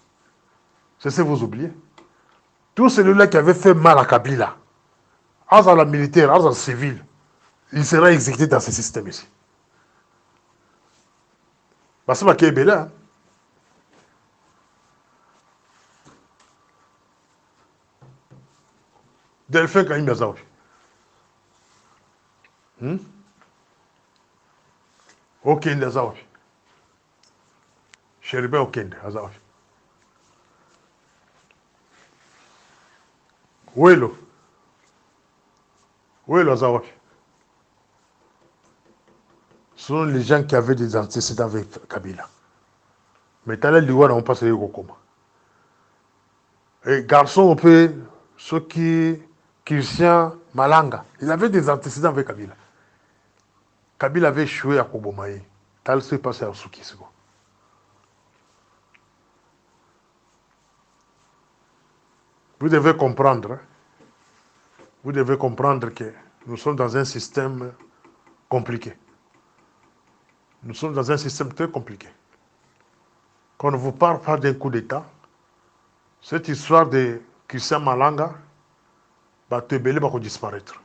C'est ce que vous oubliez. Tous celui-là qui avait fait mal à Kabila, à la militaire, à la civile, il sera exécuté dans ce système ici. Parce que c'est là. Delphin Kaïm Yazaoui. Okende Yazaoui. Chéribé Okende Yazaoui. Ouelo. Ouelo Yazaoui. Ce sont les gens qui avaient des antécédents avec Kabila. Mais t'as l'air de voir, on passe les Gokoma. Et garçon, on peut, ceux qui, Christian Malanga, il avait des antécédents avec Kabila. Kabila avait échoué à Kobomaï. Tal s'est passé à Souki. Vous devez comprendre, que nous sommes dans un système compliqué. Nous sommes dans un système très compliqué. Quand on ne vous parle pas d'un coup d'État, cette histoire de Christian Malanga va te belé, va disparaître.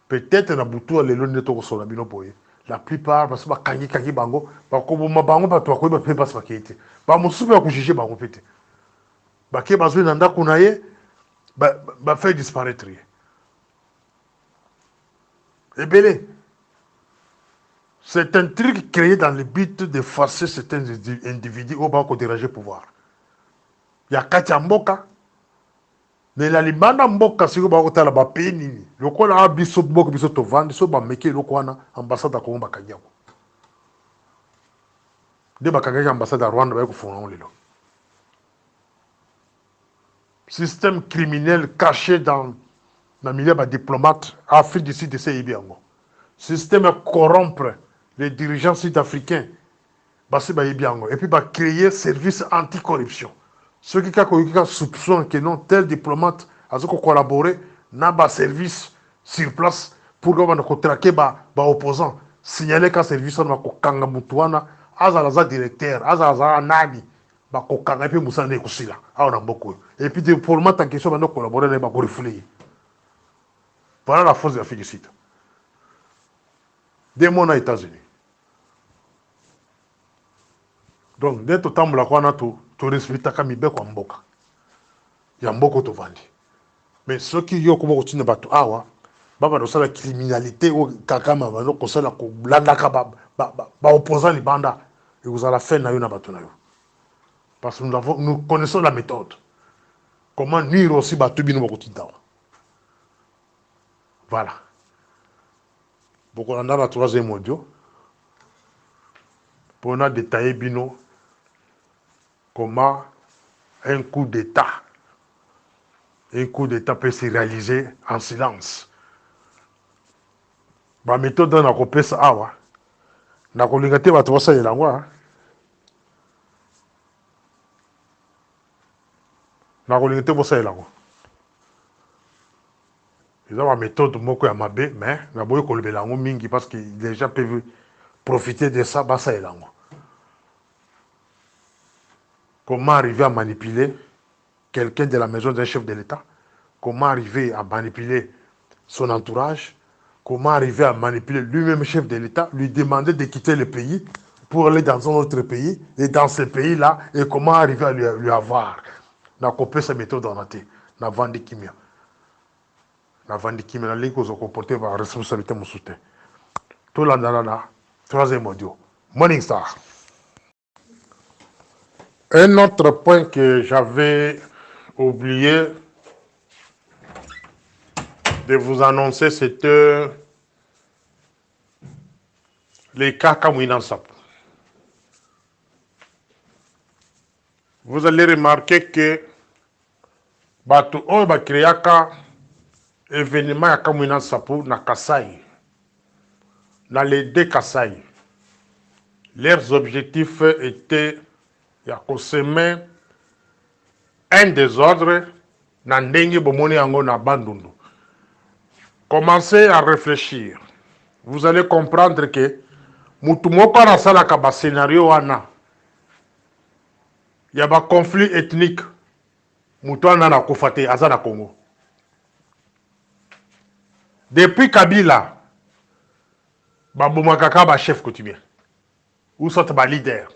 Peut-être na butu lelo neto ko sola bino boye. La plupart parce que kangi bango, ba ko ma bango ba to ko ba pe pas ba kete. Ba musubu ya ko juger bango pete. Ba ke bazwe nanda kunaye ba fait disparaître. Et belé. C'est un truc créé dans le but de forcer certains individus au bas de déranger le pouvoir. Il y a Katia Mboka. Mais la limana Mboka, si vous avez la bapéni, le quoi là, biso Mboka, biso to vendre, so ba meke le quoi na ambassade à Congo Bakanyako. De Bakanyako ambassade à Rwanda, ba ko fona lelo. Système criminel caché dans le milieu des diplomates, Afrique du Sud, c'est Ibiango. Système corrompre les dirigeants sud-africains, et puis créer service anticorruption. Ceux qui ont soupçon que non, tel diplomate a collaboré dans un service sur place pour traquer les opposants. Signaler qu'un service na kokanga mutuana, azalaza directeur, azalaza nani, ba kokanga et puis musane kusila. Et puis diplomate en question va collaborer avec refouler. Voilà la force de l'Afrique du Sud. Des mois aux États-Unis. Donc, dès que tu as tu respectes ta mibe kwa mboka. Ya mboko to vandi. Mais ceux qui yo kuma kutina batu awa, baba do la criminalité o kakama ba ko sala ko blanda ka ba opposant libanda et vous allez faire na yo na bato na yo parce que nous connaissons la méthode comment nuire aussi bato bino ba kotinda voilà beaucoup on a la troisième audio pour on a détaillé bino comment un coup d'état peut se réaliser en silence. La méthode na kopesa awa na kolinga te bato basalela yango na kolinga te bosalela yango eza ba méthode moko ya mabe mais na boyi kolobela yango mingi parce que les gens peuvent profiter de ça basalela yango. Comment arriver à manipuler quelqu'un de la maison d'un chef de l'État? Comment arriver à manipuler son entourage? Comment arriver à manipuler lui-même chef de l'État, lui demander de quitter le pays pour aller dans un autre pays, et dans ce pays-là, et comment arriver à lui avoir. Na copié sa méthode en athée, na vandi kimia. Na vandi kimia, na ligne aux comportés par responsabilité mon soutien. Tout l'andana, troisième audio. Morning Star. Un autre point que j'avais oublié de vous annoncer, c'était les cas Kamouinan Sapou. Vous allez remarquer que Batu Oba Kriaka événement à Kamouinan Sapou na Kasaï, dans les deux Kasaï. Leurs objectifs étaient de semer un désordre dans Ndenge Bomoni Ango na Bandundu. Commencez à réfléchir. Vous allez comprendre que Mutumoko na sala kaba scénario wana. Il y a un conflit ethnique. Mutuana na kofate azana Congo. Depuis Kabila, Baboumakaka ba chef coutumier. Ou soit ba leader.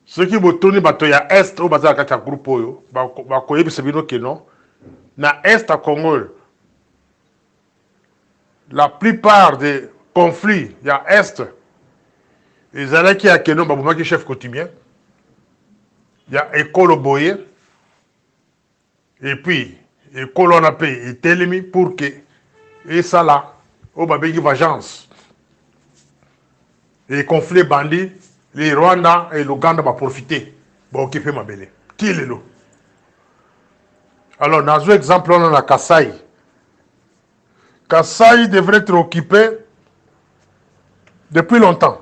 Ceux qui botoni bato ya est ou baza kata groupe oyo, ba koyebi sebino ke non. Na est à Congo, la plupart des conflits, il y a est, ils allaient qui a Kenon, Baboumaki chef coutumier, il y a Ekolo Boye, et puis Ekolo on a payé, et Telemi pour que, et ça là, au Babégi Vagence, et conflits bandits, les Rwanda et l'Ouganda vont profiter, vont occuper ma belle. Qui est le Alors, dans un exemple, on a Kasaï. Kasaï devrait être occupé depuis longtemps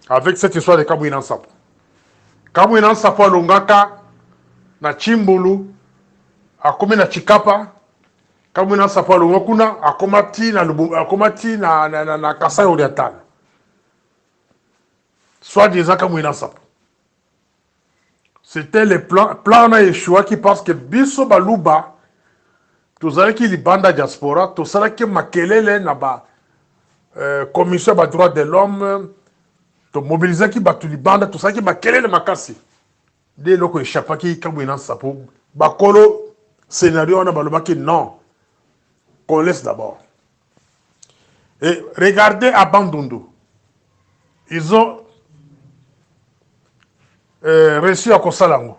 avec cette histoire de Kabouinan Sapo. Kabouinan Sapo Longaka, na Chimbulu, akome na Chikapa, Kabouinan Sapo Longokuna, akomati na Kasaï Oriental. Soit disant Kabouinan Sapo. C'était le plan na Yeshua qui pense que Biso Baluba, tozalaki libanda diaspora, tozalaki makelele na ba commission ba droits de l'homme, to mobilisaki batu libanda, tozalaki makelele makasi. Dès loko échappaki Kabouinan Sapo, bakolo scénario na balobaki non, qu'on laisse d'abord. Et regardez à Bandundu, ils ont reçu à Kosalango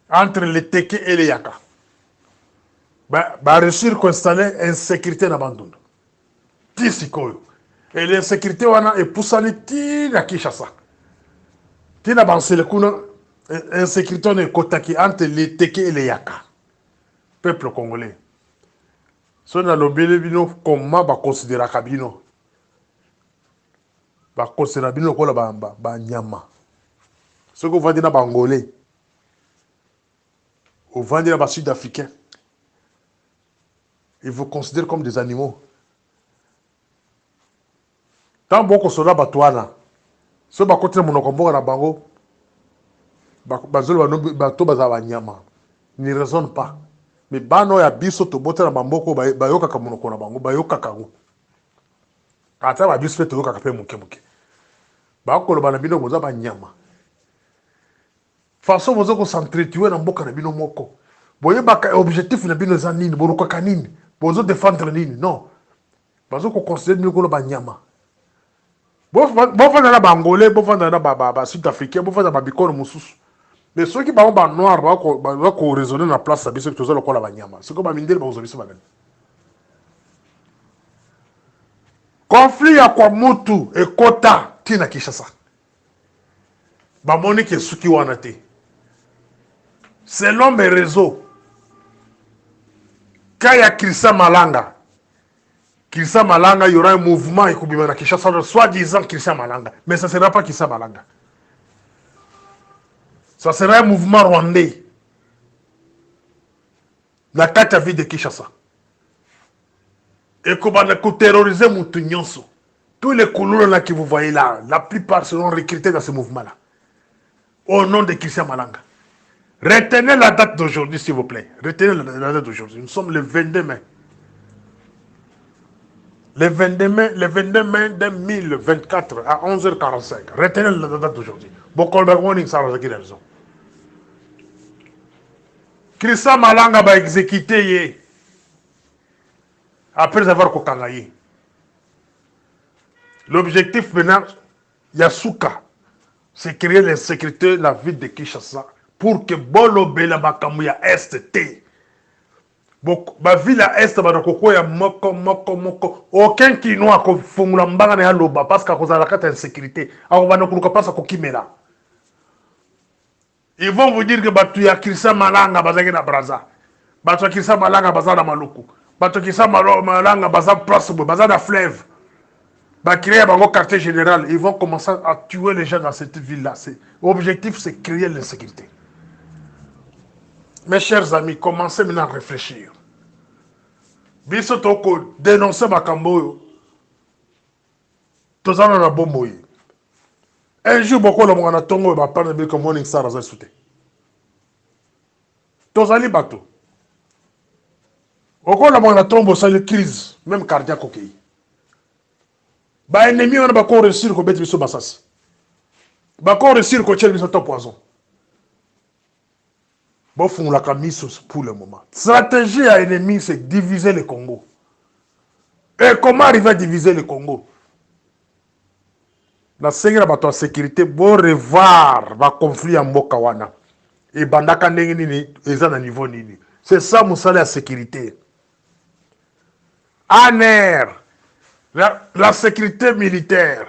entre les Teke et les Yaka. Bah réussir à installer insécurité dans Bandundu. Tisikoyo. Et l'insécurité wana est poussée tina Kinshasa. Tina bansele kuna insécurité ne kotaki entre les Teke et les Yaka. Peuple congolais. So na lobele bino comment ba considérer kabino. Ba considérer bino ko la ba nyama. Ce que vous vendez dans Bangolais, vous vendez dans Sud-Africains, ils vous considèrent comme des animaux. Tant bon qu'on soit batouana, ceux qui continuent mon combat na bango, bato baza nyama, ne raisonne pas. Mais bano ya biso to bote na bamboko bayoka kamonoko na bango, bayoka kango. Ata ba biso to yoka kape muke muke. Ba ko lo bana bino boza ba nyama. Façon vous s'entretuer dans mboka na bino moko. Boye baka objectif na bino za nini, boruka kanini, bozo défendre nini, non. Bazo ko considérer miko lo banyama. Bo fanda na bangolais, bo fanda na ba sud-africain, bo fanda ba bikono mususu. Mais ceux qui ba noir ba ko raisonner na place sa biso tozo lo kola banyama. C'est comme ba mindele ba ozo biso bagani. Conflit ya kwa mutu ekota tina Kinshasa. Ba moni ke suki wana te. Selon mes réseaux, quand il y a Christian Malanga, il y aura un mouvement et Kinshasa, soi-disant Christian Malanga. Mais ça ne sera pas Christian Malanga. Ça sera un mouvement rwandais. La carte à vie de Kinshasa. Et qu'on va terroriser Moutounions. Tous les couleurs là que vous voyez là, la plupart seront recrutés dans ce mouvement-là. Au nom de Christian Malanga. Retenez la date d'aujourd'hui, s'il vous plaît. Retenez la date d'aujourd'hui. Nous sommes le 22 mai. Le 22 mai 2024 à 11h45. Retenez la date d'aujourd'hui. Bokolberg Morning, ça va dire raison. Christian Malanga va exécuter après avoir kokangaye. L'objectif maintenant, Yasuka, c'est créer l'insécurité de la ville de Kinshasa pour que Bolo Bela Bakamuya Est T. La ville à Est, aucun Kinois qui fungula mbanga na loba parce qu'à cause de la carte d'insécurité. Ils vont vous dire que tu as Christian Malanga bazaki na Braza. Tu as Christian Malanga baza na Maluku. Tu as Christian Malanga baza place baza na fleuve. Créer un quartier général, ils vont commencer à tuer les gens dans cette ville-là. L'objectif, c'est créer l'insécurité. Mes chers amis, commencez maintenant à réfléchir. Biso toko dénoncer Makambo. Tous en a bomboy. Un jour, beaucoup de gens ont tongo va parler de comme Morning Star à sauter. Tous allez bateau. Beaucoup de gens ont tombé sur la crise, même cardiaque au pays. Ba ennemi on va qu'on réussir ko betti biso basasi. Ba qu'on réussir ko tchel biso to poison. Bon font la camise pour le moment. Stratégie à ennemi c'est diviser le Congo. Et comment arriver à diviser le Congo? La seigneur bato sécurité bon revoir va conflit en Mokawana. Et bandaka ndenge nini eza na niveau nini. C'est ça musala la sécurité. Aner la sécurité militaire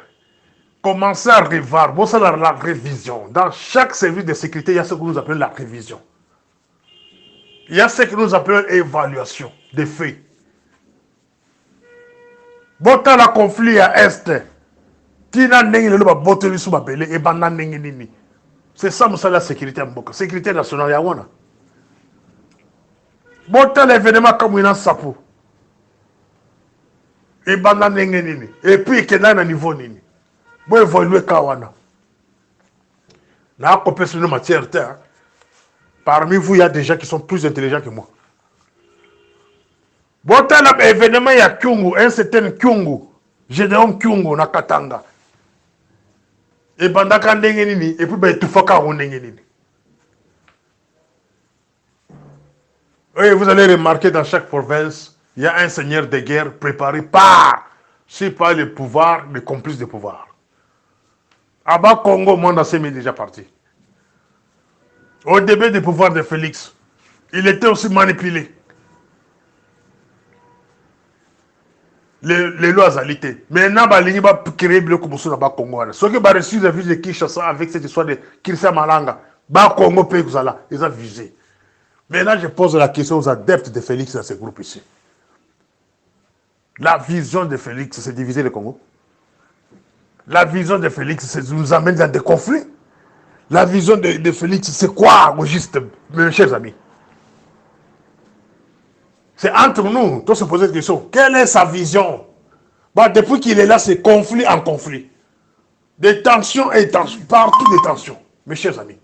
commence à revoir. Bon, c'est la révision. Dans chaque service de sécurité, il y a ce que nous appelons la révision. Il y a ce que nous appelons évaluation des faits. Bon, dans le conflit à Est, c'est ça, la sécurité. Sécurité nationale, il y a one. Bon, dans l'événement comme il y a Sapo. Et puis il y a un niveau nini. Bon évoluer kawana. Là, on peut se nommer matière terre. Parmi vous, il y a des gens qui sont plus intelligents que moi. Bon, tel événement, il y a Kyungu, un certain Kyungu, Gédéon Kyungu, na Katanga. Et bandaka ndenge nini, et puis ben tout faka ndenge nini. Oui, vous allez remarquer dans chaque province, il y a un seigneur de guerre préparé par, si pas le pouvoir, les complices de pouvoir. À bas Congo, monde assez est déjà parti. Au début du pouvoir de Félix, il était aussi manipulé. Les lois alité. Maintenant, il va créer le Congo sur bas Congo. Ceux qui ont reçu la vie de Kinshasa avec cette histoire de Christian Malanga, bas Congo, ils ont visé. Maintenant, je pose la question aux adeptes de Félix dans ce groupe ici. La vision de Félix, c'est diviser le Congo. La vision de Félix, c'est nous amener dans des conflits. La vision de Félix, c'est quoi, au juste, mes chers amis? C'est entre nous, tous se poser cette question. Quelle est sa vision? Bon, depuis qu'il est là, c'est conflit en conflit. Des tensions et tensions, partout des tensions, mes chers amis.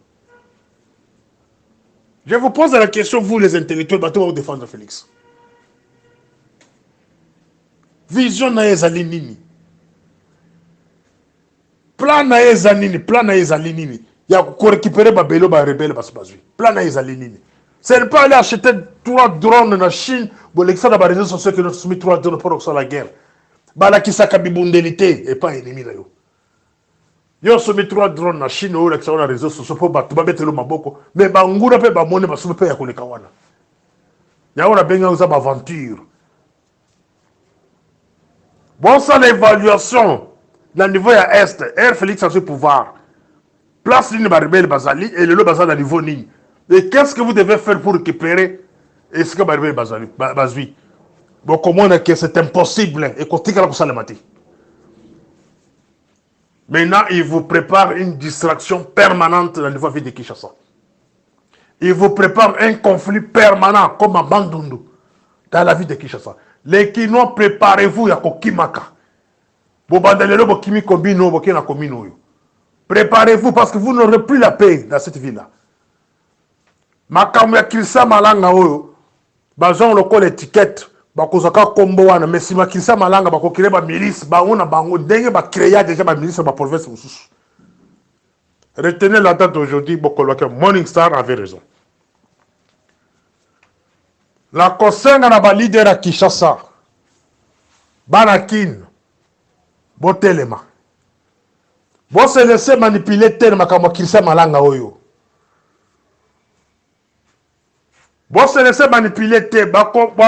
Je vous pose la question, vous les intellectuels, vous défendre Félix. Vision na ezali nini? Plan na ezali nini? Plan na ezali nini? Ya ko récupérer ba belo ba rebelle bas bazui. Plan na ezali nini? Ce n'est pas aller acheter 3 drones en Chine, pour les réseaux sociaux qui nous soumettent 3 drones pour la guerre. Bala qui s'est kabibundelité et pas ennemi là. Yo soumet 3 drones en Chine, ou les réseaux sociaux pour battre le maboko. Mais bangura pe bamone basume pe ya koleka wana. Ya wana benga uza aventure. Bon, ça l'évaluation. Le niveau à Est, Air Félix a ce pouvoir. Place l'île Baribel Bazali et le Bazali à niveau Nîmes. Et qu'est-ce que vous devez faire pour récupérer est-ce que Baribel Bazali bon, comment on a que c'est impossible et qu'on tique ça le matin. Maintenant, il vous prépare une distraction permanente dans le niveau de Kinshasa. Il vous prépare un conflit permanent comme à Bandundu dans la ville de Kinshasa. Les Kinois, préparez-vous à Kokimaka. Préparez-vous parce que vous n'aurez plus la paix dans cette ville-là. Makamya Kilsa Malanga Oyo, Bazon loko l'étiquette, Bakozaka Kombo wana, mais si ma Kilsa Malanga bako créer ba milice, ba on a bango, dengue ba créer déjà ba milice ba province sous. Retenez la date d'aujourd'hui, Bokoloka Morning Star avait raison. La Kosenga na ba leader à Kinshasa, Banakin, Botelema. Bon se laisser manipuler tel makamwa Kilsa Malanga Oyo. Bon, se laisser manipuler,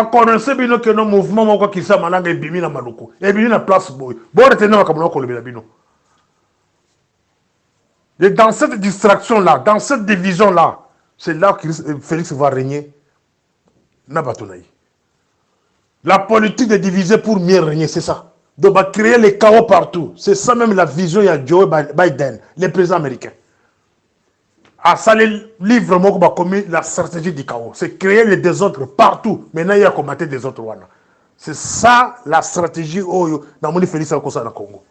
connaissez bien que nos mouvements, qui sont malanga et bimi na maloko. Et bimi na place boy. Bon, retenez ma comme on le bino. Et dans cette distraction-là, dans cette division-là, c'est là que Félix va régner. Nabatonaï. La politique de diviser pour mieux régner, c'est ça. Donc, va créer les chaos partout. C'est ça même la vision de Joe Biden, le président américain. À ça, le livre moko commis la stratégie du chaos. C'est créer les désordres partout. Maintenant, il y a combattre des autres. C'est ça la stratégie Oyo dans mon Félix Akosa dans Congo.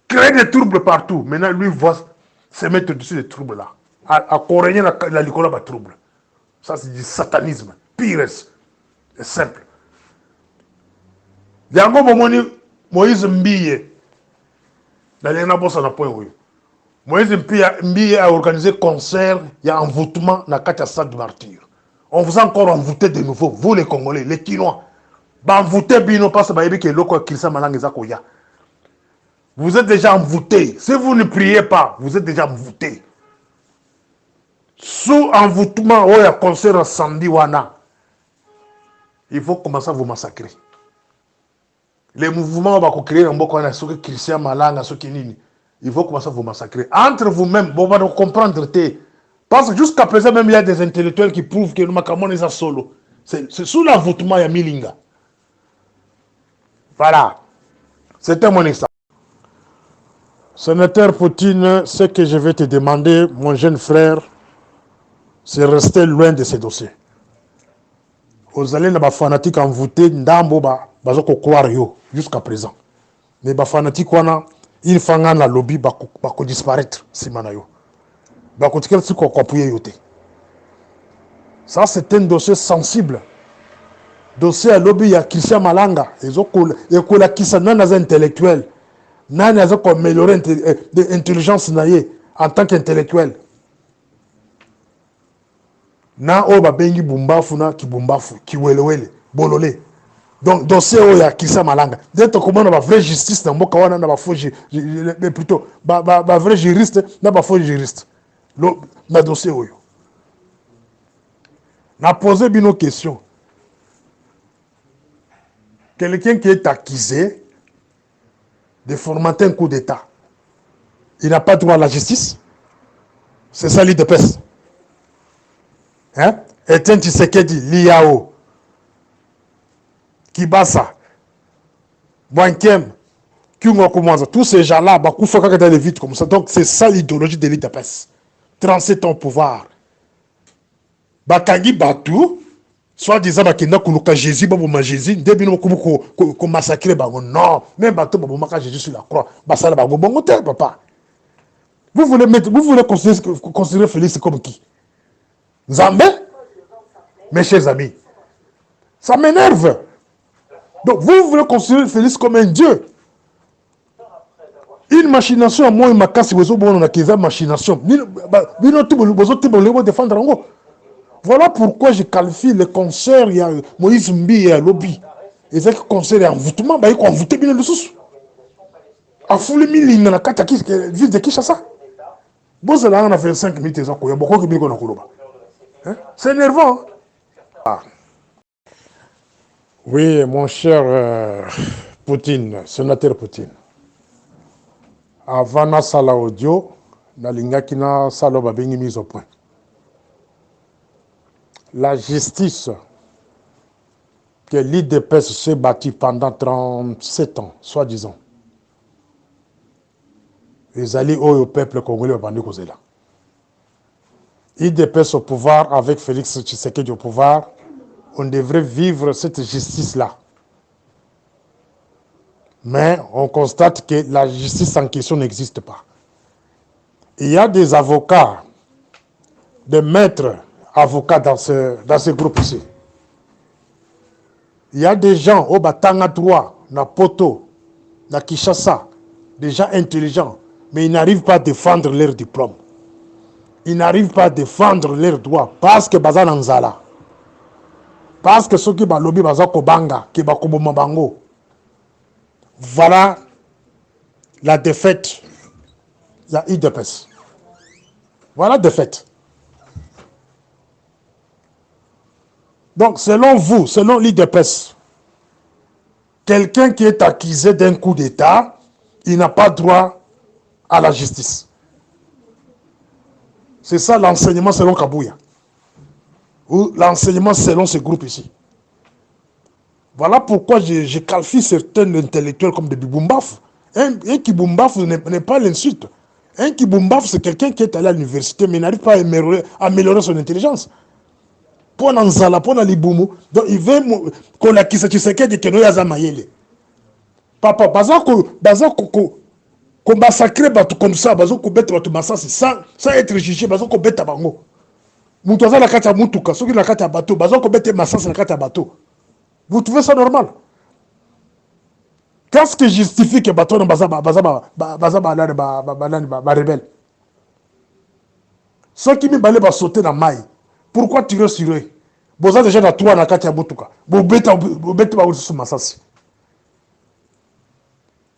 Créer des troubles partout. Maintenant, lui va se mettre dessus des troubles là. À corrigner la licola de troubles. Ça, c'est du satanisme. Pire. C'est simple. Il y a un moment Moïse Mbiye. Dans les nabos, on a point Oyo. Moïse Mbiye a organisé concert, il y a envoûtement dans le stade de martyr. On vous a encore envoûté de nouveau, vous les Congolais, les Kinois. Envoûté bino parce que loko Kilsa Malanga Zakoya. Vous êtes déjà envoûtés. Si vous ne priez pas, vous êtes déjà envoûtés. Sous envoûtement, il y a concert samedi wana. Il faut commencer à vous massacrer. Les mouvements vont créer un beaucoup de Kilsa Malanga, ceux qui nini. Il faut commencer à vous massacrer. Entre vous-même, vous allez comprendre. Parce que jusqu'à présent, même il y a des intellectuels qui prouvent que le Makamon est solo. C'est sous l'envoûtement, il y a Milinga. Voilà. C'était mon histoire. Sénateur Poutine, ce que je vais te demander, mon jeune frère, c'est rester loin de ces dossiers. Vous allez dans les fanatiques envoûtés, vous croire jusqu'à présent. Mais les fanatiques, il faut que la lobby disparaître. Ça, c'est un dossier sensible. Dossier à lobby, il y a Christian Malanga. Il y a qui intellectuel. Il y a améliorer l'intelligence en tant qu'intellectuel. Na o ba bengi bumbafu na kibumbafu kiwelewele bolole. Donc dossier o ya Kisa Malanga. D'être comment on va vraie justice dans mboka wana na ba faux mais plutôt ba vrai juriste na ba faux juriste. Na dossier oyo. Na poser bino question. Quelqu'un qui est accusé de fomenter un coup d'état. Il n'a pas droit à la justice. C'est ça l'IDPS. Hein? Etienne Tshisekedi, Liao, Kibasa, Wankem, Kyungo Koumanza, tous ces gens-là, il faut qu'ils aillent vite comme ça. Donc c'est ça l'idéologie de l'IDPS. Transer ton pouvoir. Bakangi Batou, soit disant qu'il n'y a pas Jésus, Jésus, début qu'on massacre, non, même Batou, Jésus sur la croix, papa. Vous voulez considérer Félix comme qui? Zambé, mes chers amis, ça m'énerve. Donc, vous voulez considérer Félix comme un dieu. Une machination, moi, il m'a cassé, vous avez une machination. Voilà pourquoi je qualifie les concerts, il y a Moïse Mbi et Lobby. Et c'est que concert est envoûtement, bah, il faut envoûter bien le sous. A foule mille na kata ville de Kinshasa. Bon, c'est là, on a fait 5 minutes, il y a beaucoup de gens qui ont. C'est énervant. Hein? Ah. Oui, mon cher Poutine, sénateur Poutine. Avant na sala audio, na lingaki na sala babengi mise au point. La justice que l'IDPS s'est bâtie pendant 37 ans, soi-disant. Les alliés au peuple congolais au Bandi Kozela. IDPS au pouvoir avec Félix Tshisekedi au pouvoir, on devrait vivre cette justice-là. Mais on constate que la justice en question n'existe pas. Il y a des avocats, des maîtres avocats dans ce groupe ici. Il y a des gens au Batanga 3, na Poto, na Kinshasa, des gens intelligents, mais ils n'arrivent pas à défendre leur diplôme. Ils n'arrivent pas à défendre leurs droits parce que Bazan Anzala. Parce que ceux qui ont lobby Bazan Kobanga, qui ont Kobo Mabango. Voilà la défaite. Il y a IDPS. Voilà la défaite. Donc, selon vous, selon l'IDPS, quelqu'un qui est accusé d'un coup d'État, il n'a pas droit à la justice. C'est ça l'enseignement selon Kabouya. Ou l'enseignement selon ce groupe ici. Voilà pourquoi je qualifie certains intellectuels comme des biboumbaf. Un kiboumbaf n'est pas l'insulte. Un kiboumbaf, c'est quelqu'un qui est allé à l'université, mais n'arrive pas à améliorer son intelligence. Pour Nanzala, pour Naliboumou, donc il veut qu'on a qui se sait que nous y a mayele. Papa, qu'on massacre comme ça, qu'on bête sans être jugé, qu'on bête à bango. Moutoza la kata mutuka, ceux qui la kata bateau, qu'on bête massas la kata bateau. Vous trouvez ça normal? Qu'est-ce qui justifie que bateau ne rebelle? Ceux qui me balent sauter dans maille. Pourquoi tirer sur eux? Vous avez déjà la toile à Katia Boutouka.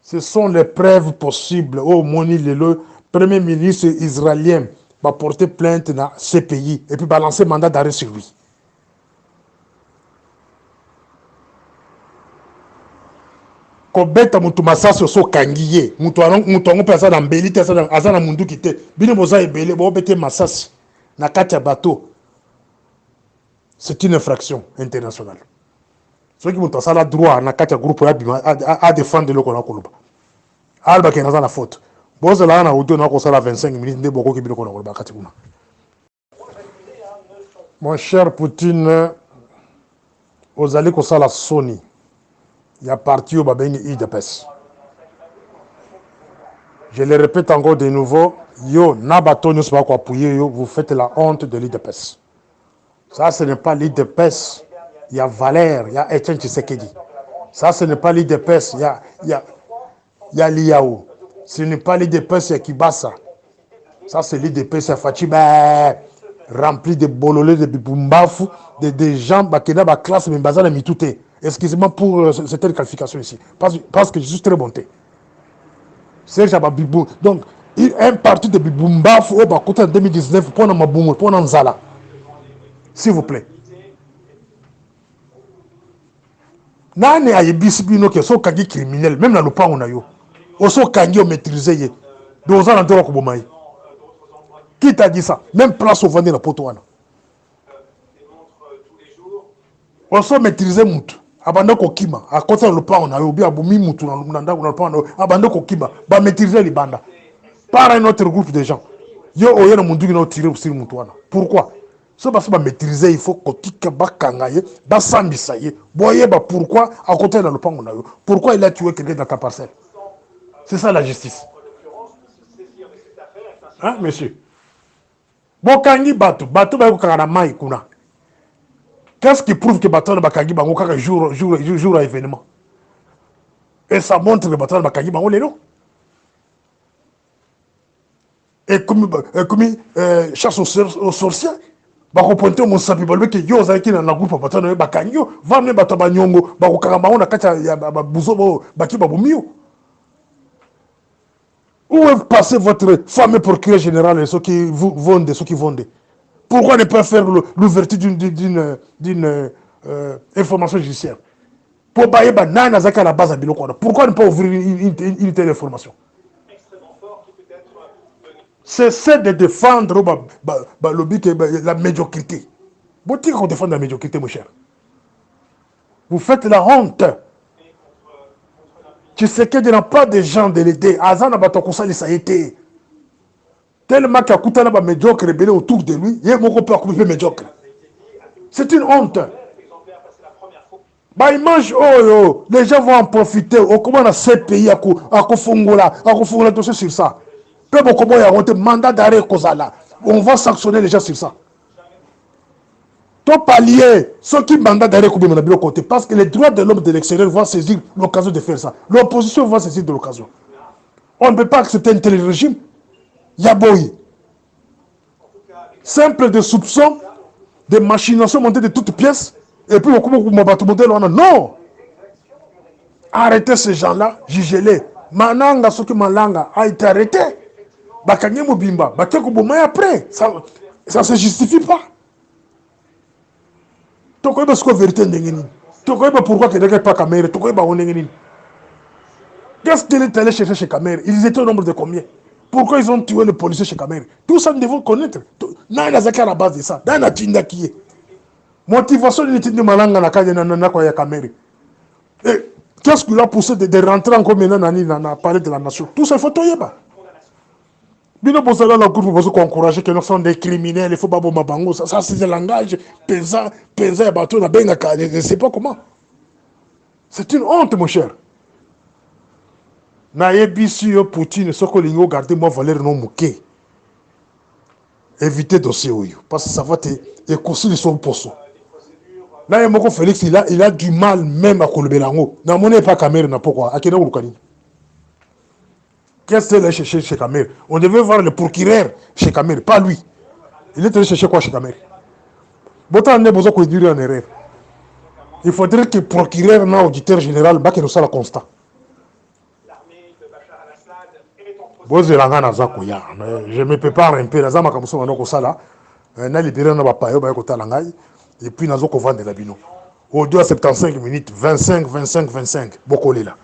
Ce sont les preuves possibles. Oh, Moni le premier ministre israélien va porter plainte dans ce pays et puis balancer mandat d'arrêt sur lui. Kobeta mutu masasi so kangiye mutu ango pesa na mbeli te asa na mundu kite bino boza ebele bo bete masasi na kati ya bateau. C'est une infraction internationale. Ceux qui mutu asala droit na kati ya groupe à défendre le kona koloba alba ke na faute boza la na audio na ko sala 25 minutes nde boko ki biloko na koloba kati kuna. Mon cher Poutine, ozali ko sala soni. Il y a parti au Babengi IDPS. Je le répète encore de nouveau, yo, Nabatonio, c'est pas quoi appuyer, yo, vous faites la honte de l'IDPS. Ça, ce n'est pas l'IDPS. Il y a Valère, il y a Etienne Tshisekedi. Ça, ce n'est pas l'IDPS. Il y a Liao. Ce n'est pas l'IDPS, il y a Kibasa. Ça, c'est l'IDPS, il y a Fachiba, rempli de bololés, de bibumbafu, de gens, qui ont la classe, mais bazar, mais tout est. Excusez-moi pour cette qualification ici, parce que je suis très bonté. Serge Ababibou. Donc, un parti de Biboumba, en 2019, pour Maboumou, pour Nzala. S'il vous plaît. Nane a yebisibino que sont kagi criminels, même dans le pas on a yo. On sont kagi maîtrisé. Donc, on a droit à qui t'a dit ça? Même place au vendeur la potoana. On sont maîtrisé moutou. Abanda kokima à côté le pan on a obi abomi mutu na le pan abanda kokima ba maîtriser les bandas par un autre groupe de gens yo oyena mundu na tirer sur mutu wana. Pourquoi ça parce que maîtriser il faut kotika bakangaye ba sambisa ye boye ba pourquoi à côté dans le pan on a pourquoi il a tué quelqu'un dans ta parcelle. C'est ça la justice, hein monsieur? Bokangi batu ba ko kanga mai kuna. Qu'est-ce qui prouve que Baton Bakagi Bango jour à événement? Et ça montre que Baton Bakagi Bango les noms. Et comme chasse aux sorciers, bakoponte mosapi balobi ke yo ozalaki na groupe bato na yo bakangi yo vamne bato ya banyongo bakokanga bango na kati ya babuzo bo baki babomi yo. Où est passé votre fameux procureur général et ceux qui vendent, ceux qui vendent? Pourquoi ne pas faire l'ouverture d'une information judiciaire? Pour bailler banane à la base à Biloko. Pourquoi ne pas ouvrir une telle information? Cessez de défendre la médiocrité. Vous dites qu'on défend la médiocrité, mon cher. Vous faites la honte. Tu sais qu'il n'y a pas de gens de l'aider. Azan a battu ça, ça a été. Tellement qu'il y a coûté un médiocre rebelle autour de lui, il y a beaucoup de médiocre. C'est une honte. Bah, ils mangent, oh, les gens vont en profiter. Oh, comment on a ces pays à Kofungola, tout sur ça. Peu comment il y a un mandat d'arrêt Kozala. On va sanctionner les gens sur ça. Ton palier, ceux qui mandat d'arrêt côté, parce que les droits de l'homme de l'extérieur vont saisir l'occasion de faire ça. L'opposition va saisir de l'occasion. On ne peut pas accepter un tel régime. Yaboui. Simple de soupçons, de machinations montées de toutes pièces, et puis non! Arrêtez ces gens-là, jugez-les. Mananga, ce que Malanga a été arrêté. Bakanye Mobimba, Bakeko Boumay après. Ça ne se justifie pas. Tokoyeba ce que la vérité n'est pas. Pourquoi il n'y a pas de caméra? Qu'est-ce qu'il est allé chercher chez Kamer? Ils étaient au nombre de combien? Pourquoi ils ont tué le policier chez Kamer? Tout ça, nous devons connaître. N'a pas à la base de ça. N'a pas à qui est. Motivation de l'étude de Malanga na Kamer. Et qu'est-ce qui l'a poussé de rentrer encore maintenant dans la palais de la nation? Tout ça, il faut tout y avoir. Bino Bozala, la groupe, vous encourager que nous sommes des criminels, il faut pas bombarder. Ça, c'est un langage pesant, et bateau, je ne sais pas comment. C'est une honte, mon cher. Naïbisi Poutine, ce que l'on garde, moi, Valère non mouké. Évitez dossier, parce que ça va te construire son poisson. Là, Félix, il a du mal même à Kolobelango. N'a mon pas caméra, pourquoi? À quel âge? Qu'est-ce qu'il a cherché chez Kamer? On devait voir le procureur chez Kamer, pas lui. Il est allé chercher quoi chez Kamer? Botan n'est besoin de dire en erreur. Il faudrait que le procureur, non, auditeur général, bah, qu'il soit la constat. Je ne me prépare un peu. Et puis, nous avons vendu la bino. Au 2 à 75 minutes, 25. Beaucoup là.